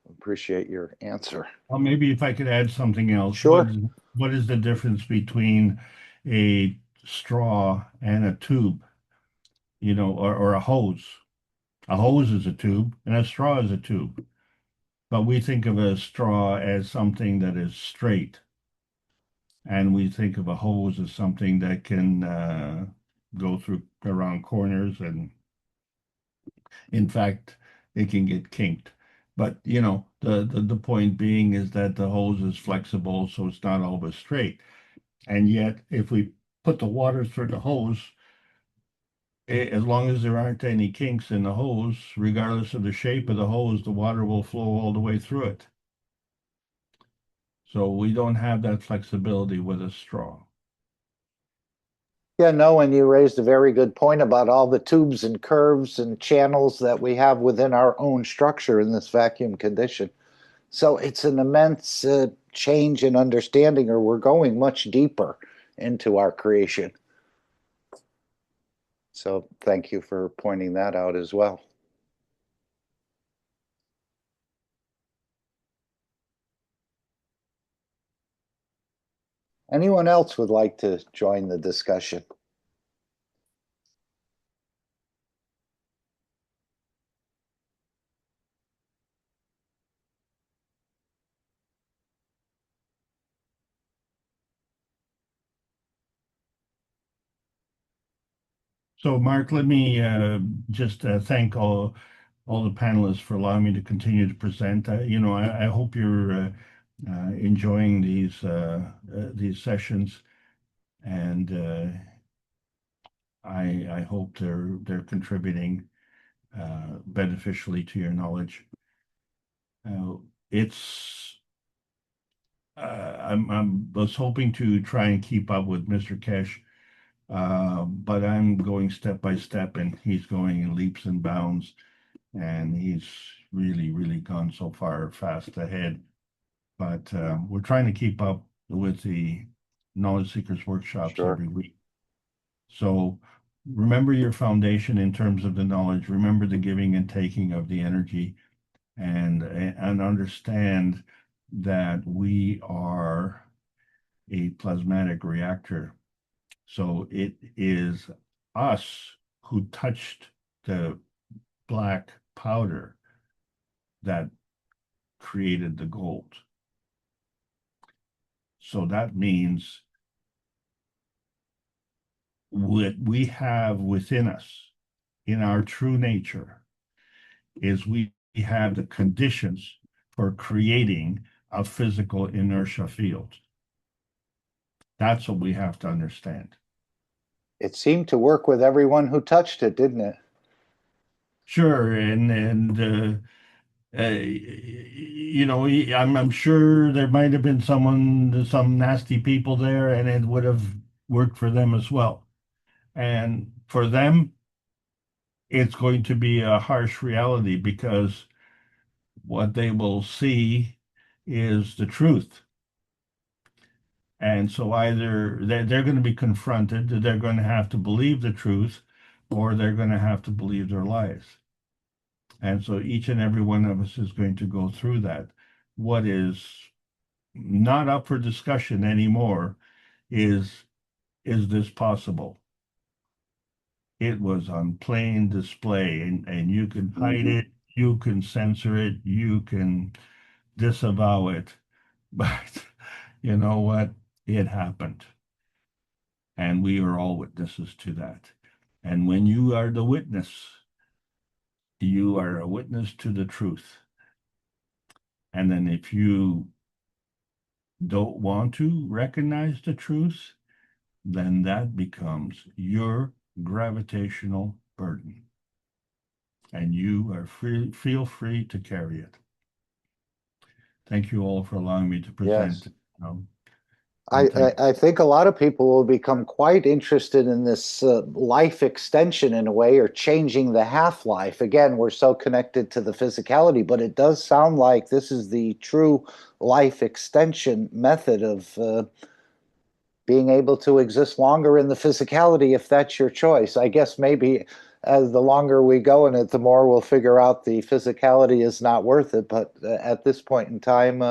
Speaker 2: Appreciate your answer.
Speaker 3: Well, maybe if I could add something else.
Speaker 2: Sure.
Speaker 3: What is the difference between a straw and a tube, or a hose? A hose is a tube and a straw is a tube. But we think of a straw as something that is straight. And we think of a hose as something that can go around corners, and in fact, it can get kinked. But the point being is that the hose is flexible, so it's not always straight. And yet, if we put the water through the hose, as long as there aren't any kinks in the hose, regardless of the shape of the hose, the water will flow all the way through it. So we don't have that flexibility with a straw.
Speaker 2: Yeah, no, and you raised a very good point about all the tubes and curves and channels that we have within our own structure in this vacuum condition. So it's an immense change in understanding, or we're going much deeper into our creation. So thank you for pointing that out as well. Anyone else would like to join the discussion?
Speaker 3: So, Mark, let me just thank all the panelists for allowing me to continue to present. I hope you're enjoying these sessions, and I hope they're contributing beneficially to your knowledge. It's I was hoping to try and keep up with Mr. Kesh, but I'm going step by step, and he's going in leaps and bounds, and he's really gone so far fast ahead. But we're trying to keep up with the Knowledge Seekers workshops
Speaker 2: Sure.
Speaker 3: every week. So remember your foundation in terms of the knowledge. Remember the giving and taking of the energy, and understand that we are a plasmatic reactor. So it is us who touched the black powder that created the gold. So that means what we have within us, in our true nature, is we have the conditions for creating a physical inertia field. That's what we have to understand.
Speaker 2: It seemed to work with everyone who touched it, didn't it?
Speaker 3: Sure, and I'm sure there might have been some nasty people there, and it would have worked for them as well. And for them, it's going to be a harsh reality, because what they will see is the truth. And so either they're going to be confronted, they're going to have to believe the truth, or they're going to have to believe their lies. And so each and every one of us is going to go through that. What is not up for discussion anymore is this possible? It was on plain display, and you can hide it, you can censor it, you can disavow it, but you know what? It happened. And we are all witnesses to that. And when you are the witness, you are a witness to the truth. And then if you don't want to recognize the truth, then that becomes your gravitational burden. And you are feel free to carry it. Thank you all for allowing me to present.
Speaker 2: Yes. I think a lot of people will become quite interested in this life extension in a way, or changing the half-life. Again, we're so connected to the physicality, but it does sound like this is the true life extension method of being able to exist longer in the physicality, if that's your choice. I guess maybe as the longer we go in it, the more we'll figure out the physicality is not worth it. But at this point in time,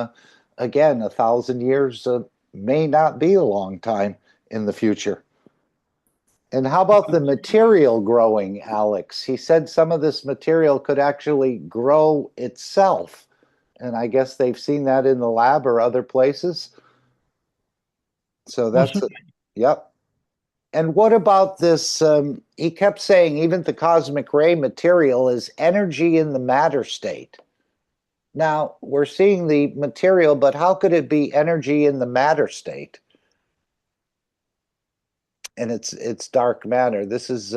Speaker 2: again, 1,000 years may not be a long time in the future. And how about the material growing, Alex? He said some of this material could actually grow itself. And I guess they've seen that in the lab or other places. So that's, yep. And what about this? He kept saying even the cosmic ray material is energy in the matter state. Now, we're seeing the material, but how could it be energy in the matter state? And it's dark matter. This is,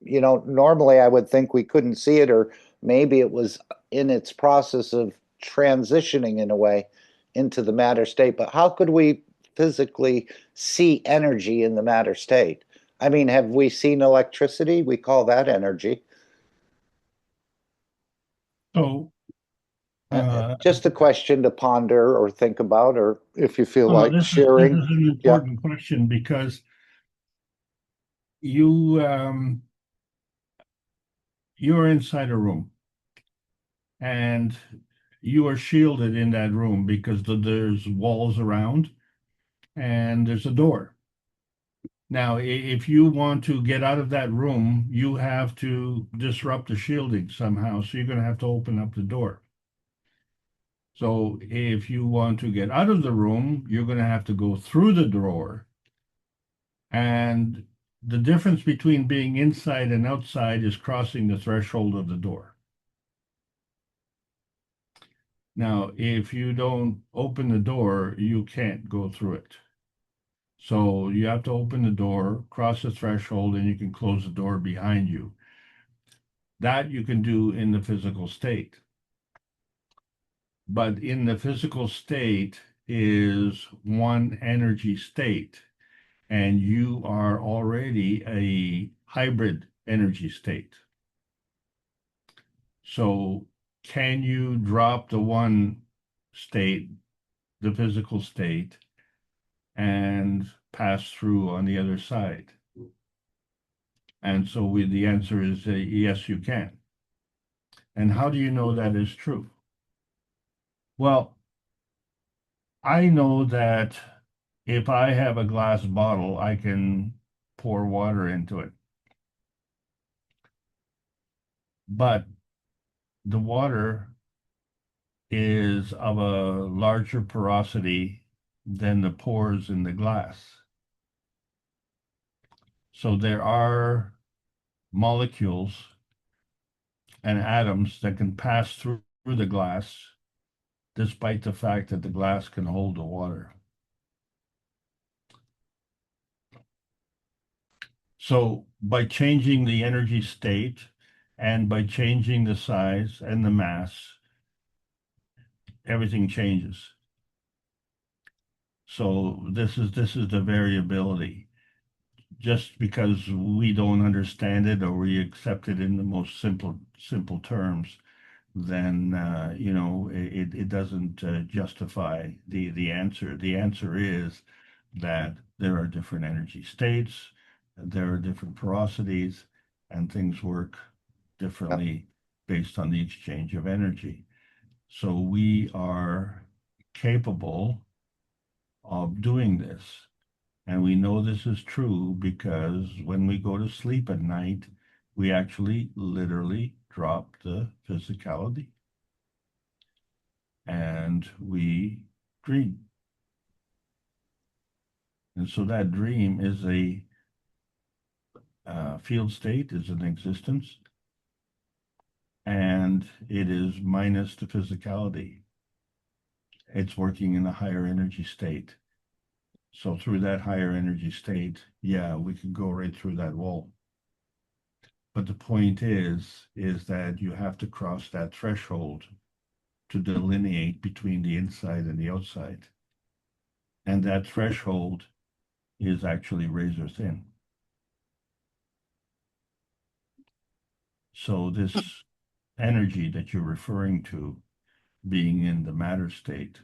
Speaker 2: normally I would think we couldn't see it, or maybe it was in its process of transitioning in a way. into the matter state, but how could we physically see energy in the matter state? I mean, have we seen electricity? We call that energy.
Speaker 3: So,
Speaker 2: Just a question to ponder or think about, or if you feel
Speaker 3: no,
Speaker 2: like
Speaker 3: this
Speaker 2: sharing.
Speaker 3: is an
Speaker 2: Yeah.
Speaker 3: important question because you you're inside a room and you are shielded in that room because there's walls around and there's a door. Now, if you want to get out of that room, you have to disrupt the shielding somehow. So you're going to have to open up the door. So if you want to get out of the room, you're going to have to go through the door. And the difference between being inside and outside is crossing the threshold of the door. Now, if you don't open the door, you can't go through it. So you have to open the door, cross the threshold, and you can close the door behind you. That you can do in the physical state. But in the physical state is one energy state, and you are already a hybrid energy state. So can you drop the one state, the physical state, and pass through on the other side? And so the answer is yes, you can. And how do you know that is true? Well, I know that if I have a glass bottle, I can pour water into it. But the water is of a larger porosity than the pores in the glass. So there are molecules and atoms that can pass through the glass, despite the fact that the glass can hold the water. So by changing the energy state and by changing the size and the mass, everything changes. So this is the variability. Just because we don't understand it or we accept it in the most simple terms, then you know, it doesn't justify the answer. The answer is that there are different energy states, there are different porosities, and things work differently based on the exchange of energy. So we are capable of doing this. And we know this is true because when we go to sleep at night, we actually literally drop the physicality and we dream. And so that dream is a field state, is an existence, and it is minus the physicality. It's working in a higher energy state. So through that higher energy state, yeah, we can go right through that wall. But the point is that you have to cross that threshold to delineate between the inside and the outside. And that threshold is actually razor thin. So this energy that you're referring to being in the matter state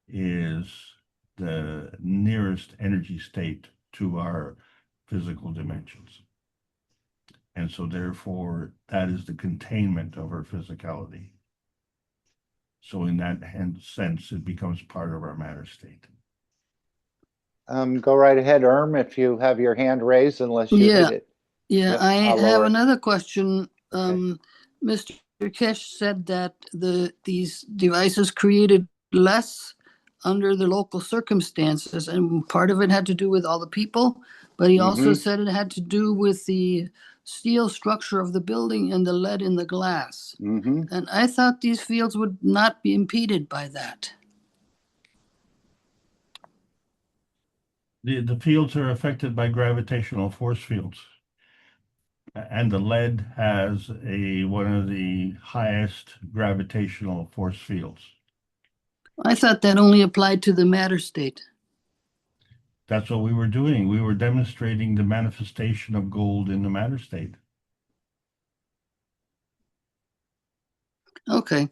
Speaker 3: is the nearest energy state to our physical dimensions. And so therefore, that is the containment of our physicality. So in that sense, it becomes part of our matter state.
Speaker 2: Go right ahead, if you have your hand raised, unless you
Speaker 4: Yeah.
Speaker 2: need it.
Speaker 4: Yeah,
Speaker 2: Yep,
Speaker 4: I
Speaker 2: I'll
Speaker 4: have
Speaker 2: lower it.
Speaker 4: another question.
Speaker 2: Okay.
Speaker 4: Mr. Kesh said that these devices created less under the local circumstances, and part of it had to do with all the people, but he also said it had to do with the steel structure of the building and the lead in the glass. And I thought these fields would not be impeded by that.
Speaker 3: The fields are affected by gravitational force fields. And the lead has one of the highest gravitational force fields.
Speaker 4: I thought that only applied to the matter state.
Speaker 3: That's what we were doing. We were demonstrating the manifestation of gold in the matter state.
Speaker 4: Okay.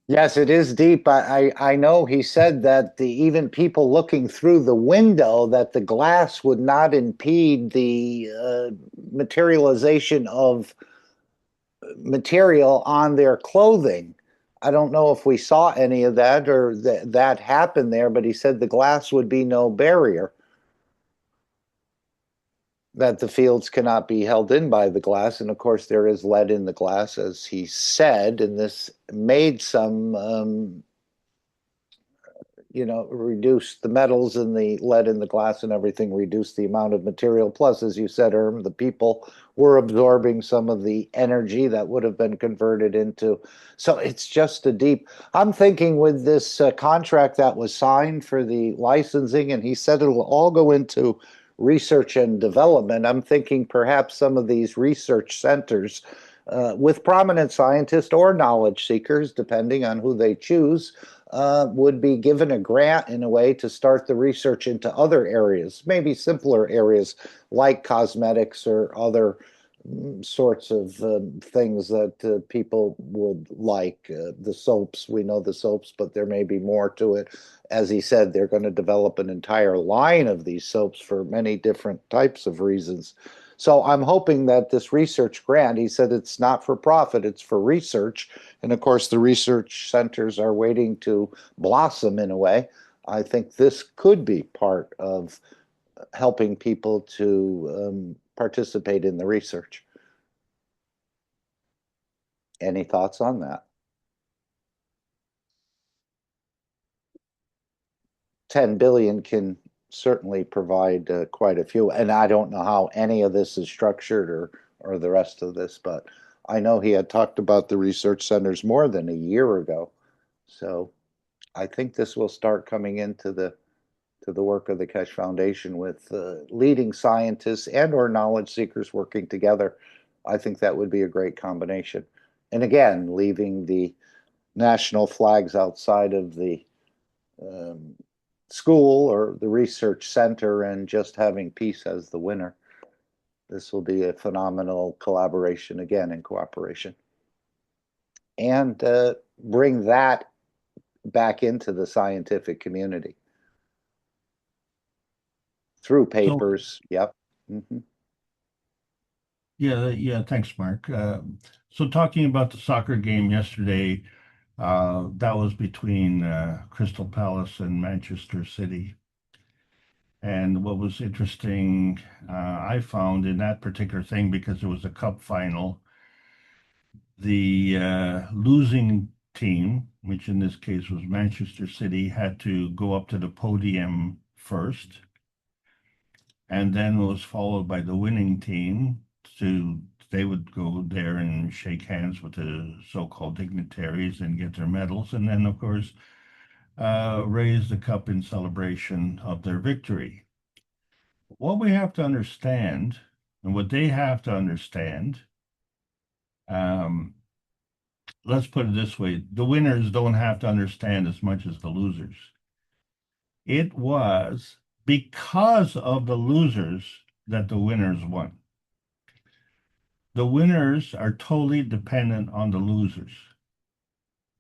Speaker 2: Yes, it is deep. I know he said that even people looking through the window, that the glass would not impede the materialization of material on their clothing. I don't know if we saw any of that or that happened there, but he said the glass would be no barrier, that the fields cannot be held in by the glass. And of course, there is lead in the glass, as he said, and this made some reduce the metals and the lead in the glass and everything, reduce the amount of material. Plus, as you said, the people were absorbing some of the energy that would have been converted into. So it's just a deep. I'm thinking with this contract that was signed for the licensing, and he said it will all go into research and development. I'm thinking perhaps some of these research centers with prominent scientists or knowledge seekers, depending on who they choose, would be given a grant in a way to start the research into other areas, maybe simpler areas like cosmetics or other sorts of things that people would like. The soaps, we know the soaps, but there may be more to it. As he said, they're going to develop an entire line of these soaps for many different types of reasons. So I'm hoping that this research grant, he said it's not for profit, it's for research. And of course, the research centers are waiting to blossom in a way. I think this could be part of helping people to participate in the research. Any thoughts on that? 10 billion can certainly provide quite a few. And I don't know how any of this is structured or the rest of this, but I know he had talked about the research centers more than a year ago. So I think this will start coming into the work of the Kesh Foundation with leading scientists and or knowledge seekers working together. I think that would be a great combination. And again, leaving the national flags outside of the um, school or the research center and just having peace as the winner. This will be a phenomenal collaboration again and cooperation. And bring that back into the scientific community through papers. Yep. Mm-hmm.
Speaker 3: Yeah, thanks, Mark. So talking about the soccer game yesterday, that was between Crystal Palace and Manchester City. And what was interesting, I found in that particular thing, because it was a cup final, the losing team, which in this case was Manchester City, had to go up to the podium first, and then was followed by the winning team. They would go there and shake hands with the so-called dignitaries and get their medals, and then of course raise the cup in celebration of their victory. What we have to understand, and what they have to understand, let's put it this way, the winners don't have to understand as much as the losers. It was because of the losers that the winners won. The winners are totally dependent on the losers.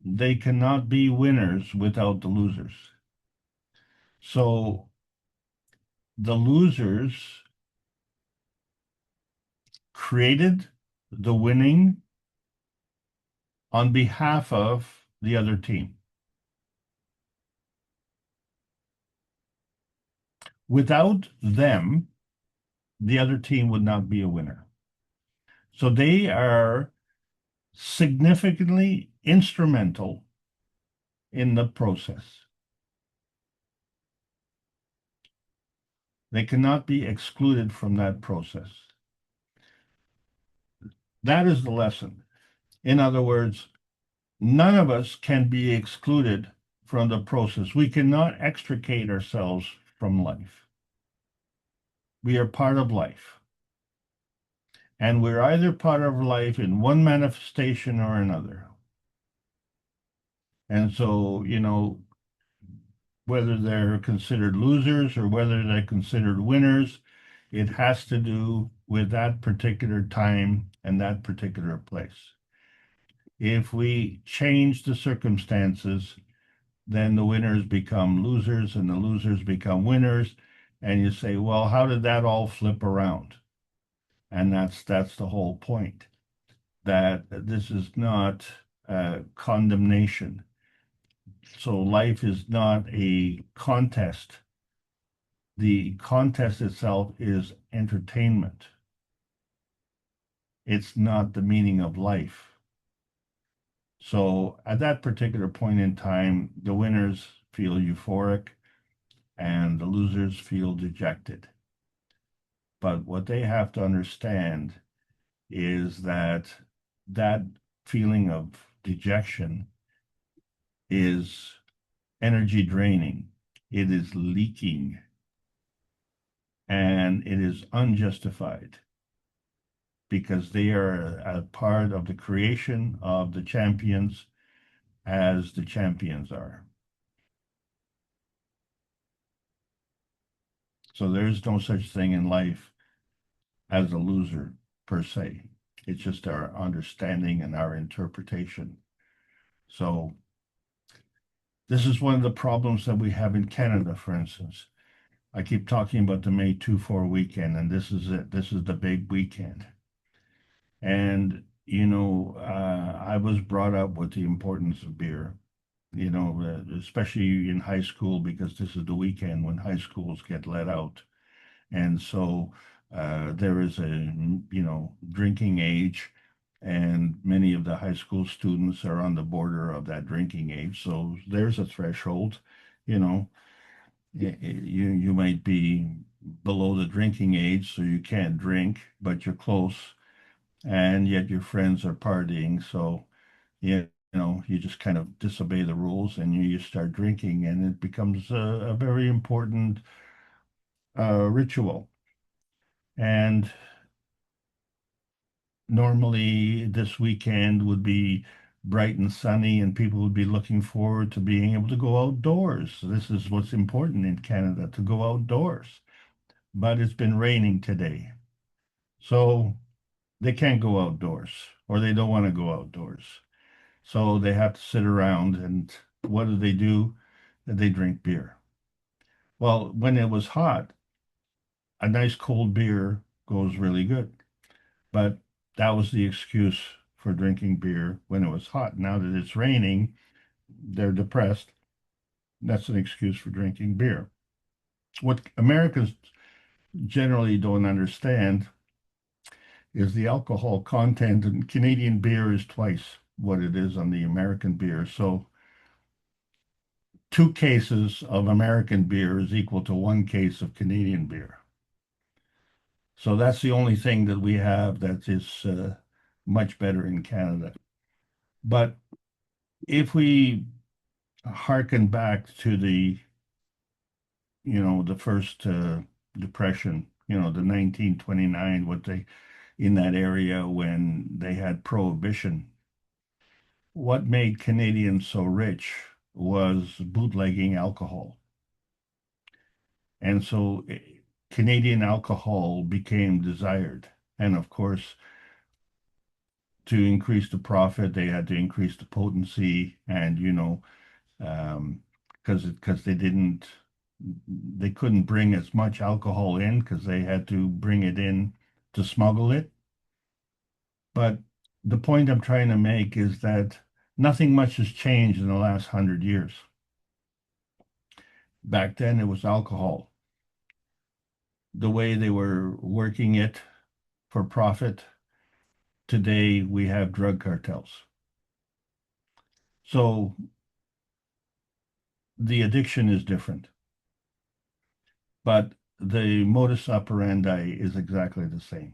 Speaker 3: They cannot be winners without the losers. So the losers created the winning on behalf of the other team. Without them, the other team would not be a winner. So they are significantly instrumental in the process. They cannot be excluded from that process. That is the lesson. In other words, none of us can be excluded from the process. We cannot extricate ourselves from life. We are part of life. And we're either part of life in one manifestation or another. And so, whether they're considered losers or whether they're considered winners, it has to do with that particular time and that particular place. If we change the circumstances, then the winners become losers and the losers become winners. And you say, well, how did that all flip around? And that's the whole point, that this is not condemnation. So life is not a contest. The contest itself is entertainment. It's not the meaning of life. So at that particular point in time, the winners feel euphoric and the losers feel dejected. But what they have to understand is that that feeling of dejection is energy draining. It is leaking and it is unjustified because they are a part of the creation of the champions as the champions are. So there's no such thing in life as a loser per se. It's just our understanding and our interpretation. So this is one of the problems that we have in Canada, for instance. I keep talking about the May 2-4 weekend, and this is it. This is the big weekend. And, I was brought up with the importance of beer, especially in high school, because this is the weekend when high schools get let out. And so there is a, drinking age, and many of the high school students are on the border of that drinking age. So there's a threshold, you might be below the drinking age, so you can't drink, but you're close, and yet your friends are partying. So, you just kind of disobey the rules and you start drinking, and it becomes a very important ritual. And normally this weekend would be bright and sunny, and people would be looking forward to being able to go outdoors. This is what's important in Canada, to go outdoors. But it's been raining today. So they can't go outdoors, or they don't want to go outdoors. So they have to sit around, and what do? They drink beer. Well, when it was hot, a nice cold beer goes really good. But that was the excuse for drinking beer when it was hot. Now that it's raining, they're depressed. That's an excuse for drinking beer. What Americans generally don't understand is the alcohol content in Canadian beer is twice what it is on the American beer. So 2 cases of American beer is equal to 1 case of Canadian beer. So that's the only thing that we have that is much better in Canada. But if we hearken back to the first depression, the 1929, what they in that area when they had prohibition. What made Canadians so rich was bootlegging alcohol. And so Canadian alcohol became desired. And of course, to increase the profit, they had to increase the potency, and because they couldn't bring as much alcohol in because they had to bring it in to smuggle it. But the point I'm trying to make is that nothing much has changed in the last 100 years. Back then, it was alcohol. The way they were working it for profit. Today, we have drug cartels. So the addiction is different, but the modus operandi is exactly the same.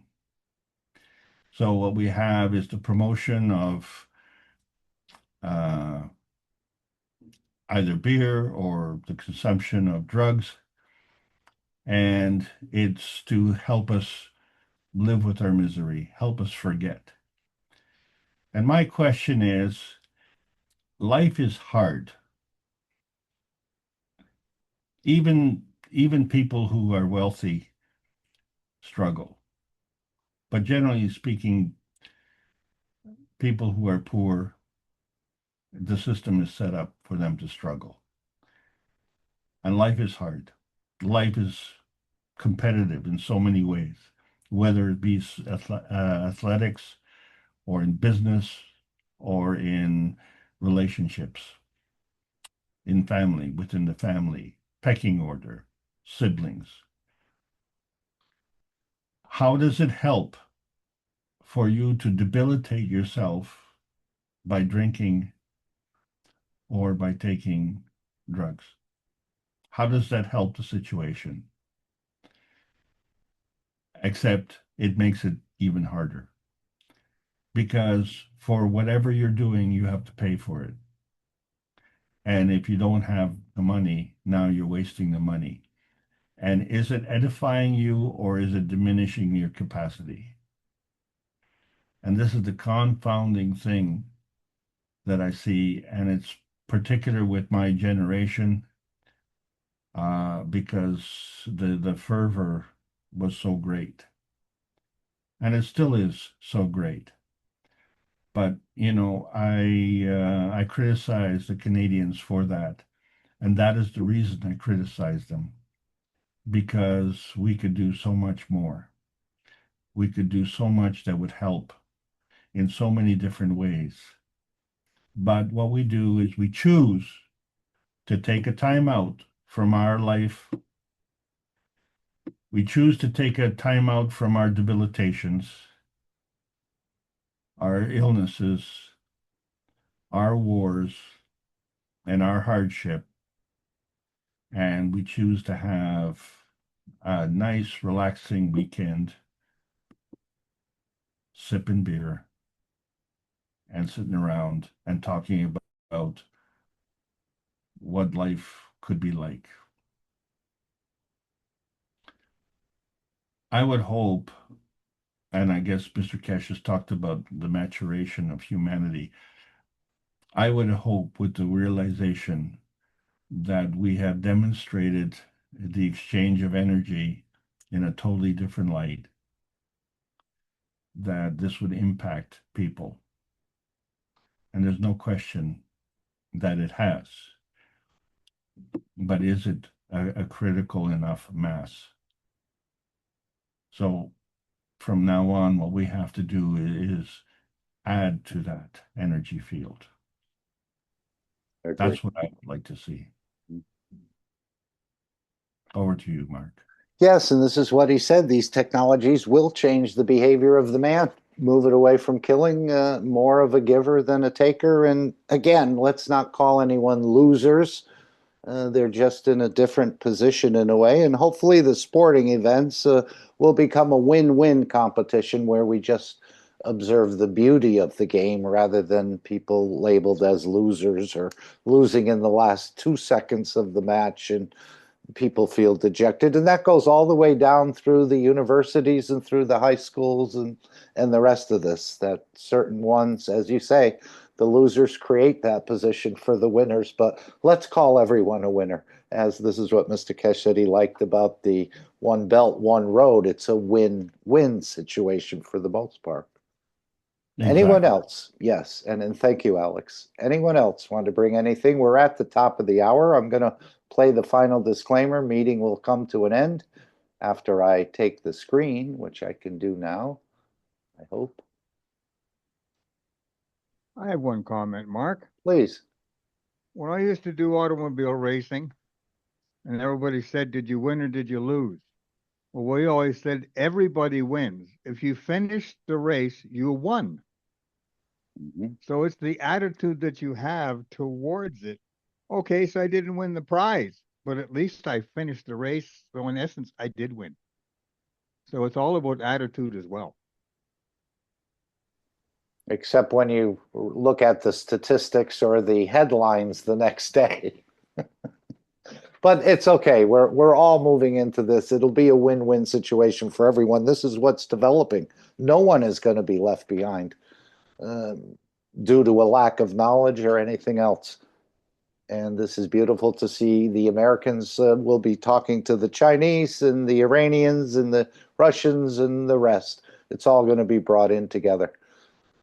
Speaker 3: So what we have is the promotion of either beer or the consumption of drugs, and it's to help us live with our misery, help us forget. And my question is, life is hard. Even people who are wealthy struggle. But generally speaking, people who are poor, the system is set up for them to struggle. And life is hard. Life is competitive in so many ways, whether it be athletics or in business or in relationships, in family, within the family, pecking order, siblings. How does it help for you to debilitate yourself by drinking or by taking drugs? How does that help the situation? Except it makes it even harder. Because for whatever you're doing, you have to pay for it. And if you don't have the money, now you're wasting the money. And is it edifying you or is it diminishing your capacity? And this is the confounding thing that I see, and it's particular with my generation, because the fervor was so great. And it still is so great. But, you know, I criticize the Canadians for that. And that is the reason I criticize them, because we could do so much more. We could do so much that would help in so many different ways. But what we do is we choose to take a time out from our life. We choose to take a time out from our debilitations, our illnesses, our wars, and our hardship. And we choose to have a nice, relaxing weekend, sipping beer, and sitting around and talking about what life could be like. I would hope, and I guess Mr. Kesh has talked about the maturation of humanity. I would hope with the realization that we have demonstrated the exchange of energy in a totally different light, that this would impact people. And there's no question that it has. But is it a critical enough mass? So from now on, what we have to do is add to that energy field. That's what I would like to see. Over to you, Mark.
Speaker 2: Yes, and this is what he said. These technologies will change the behavior of the man, move it away from killing, more of a giver than a taker. And again, let's not call anyone losers. They're just in a different position in a way. And hopefully the sporting events will become a win-win competition where we just observe the beauty of the game rather than people labeled as losers or losing in the last 2 seconds of the match and people feel dejected. And that goes all the way down through the universities and through the high schools and the rest of this, that certain ones, as you say, the losers create that position for the winners. But let's call everyone a winner, as this is what Mr. Kesh said he liked about the one belt, one road. It's a win-win situation for the most part.
Speaker 3: Exactly.
Speaker 2: Anyone else? Yes. And thank you, Alex. Anyone else want to bring anything? We're at the top of the hour. I'm going to play the final disclaimer. Meeting will come to an end after I take the screen, which I can do now, I hope.
Speaker 5: I have one comment, Mark.
Speaker 2: Please.
Speaker 5: When I used to do automobile racing, and everybody said, did you win or did you lose? Well, we always said everybody wins. If you finish the race, you won.
Speaker 2: Mhm.
Speaker 5: So it's the attitude that you have towards it. Okay, so I didn't win the prize, but at least I finished the race. So in essence, I did win. So it's all about attitude as well.
Speaker 2: Except when you look at the statistics or the headlines the next day. But it's okay. We're all moving into this. It'll be a win-win situation for everyone. This is what's developing. No one is going to be left behind. due to a lack of knowledge or anything else. And this is beautiful to see. The Americans will be talking to the Chinese and the Iranians and the Russians and the rest. It's all going to be brought in together.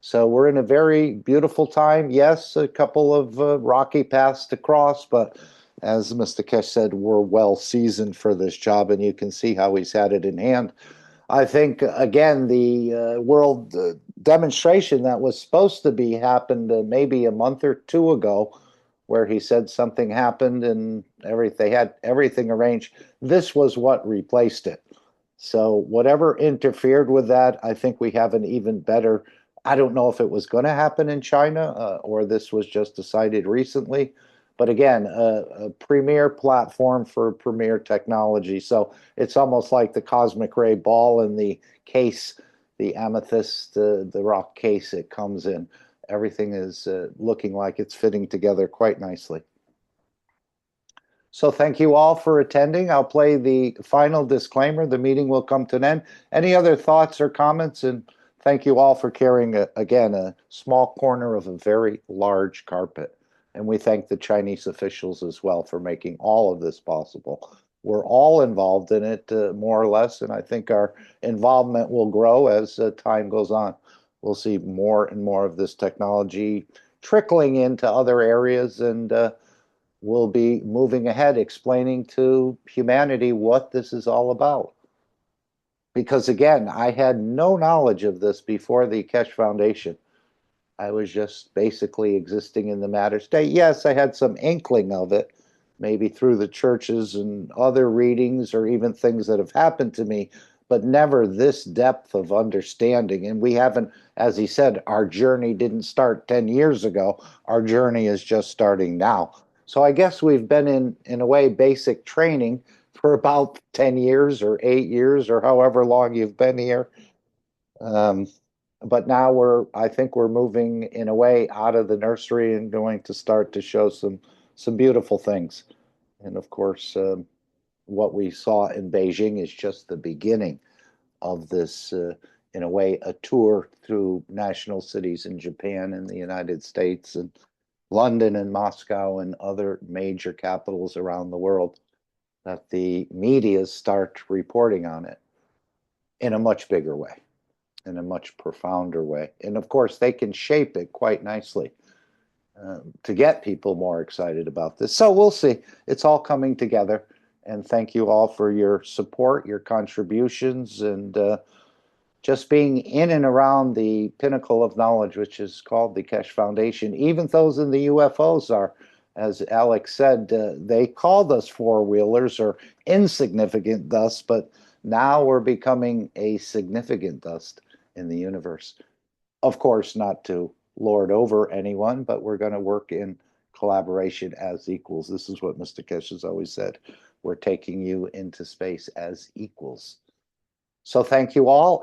Speaker 2: So we're in a very beautiful time. Yes, a couple of rocky paths to cross, but as Mr. Kesh said, we're well seasoned for this job, and you can see how he's had it in hand. I think, again, the world demonstration that was supposed to be happened maybe a month or two ago, where he said something happened and they had everything arranged. This was what replaced it. So whatever interfered with that, I think we have an even better. I don't know if it was going to happen in China or this was just decided recently. But again, a premier platform for premier technology. So it's almost like the cosmic ray ball in the case, the amethyst, the rock case it comes in. Everything is looking like it's fitting together quite nicely. So thank you all for attending. I'll play the final disclaimer. The meeting will come to an end. Any other thoughts or comments? And thank you all for carrying, again, a small corner of a very large carpet. And we thank the Chinese officials as well for making all of this possible. We're all involved in it, more or less, and I think our involvement will grow as time goes on. We'll see more and more of this technology trickling into other areas, and we'll be moving ahead explaining to humanity what this is all about. Because again, I had no knowledge of this before the Keshe Foundation. I was just basically existing in the matter state. Yes, I had some inkling of it, maybe through the churches and other readings or even things that have happened to me, but never this depth of understanding. And we haven't, as he said, our journey didn't start 10 years ago. Our journey is just starting now. So I guess we've been in a way, basic training for about 10 years or 8 years or however long you've been here. But now I think we're moving in a way out of the nursery and going to start to show some beautiful things. And of course, what we saw in Beijing is just the beginning of this, in a way, a tour through national cities in Japan and the United States and London and Moscow and other major capitals around the world, that the media start reporting on it in a much bigger way, in a much profounder way. And of course, they can shape it quite nicely to get people more excited about this. So we'll see. It's all coming together. And thank you all for your support, your contributions, and just being in and around the pinnacle of knowledge, which is called the Keshe Foundation. Even those in the UFOs are, as Alex said, they called us four-wheelers or insignificant dust, but now we're becoming a significant dust in the universe. Of course, not to lord over anyone, but we're going to work in collaboration as equals. This is what Mr. Keshe has always said. We're taking you into space as equals. So thank you all.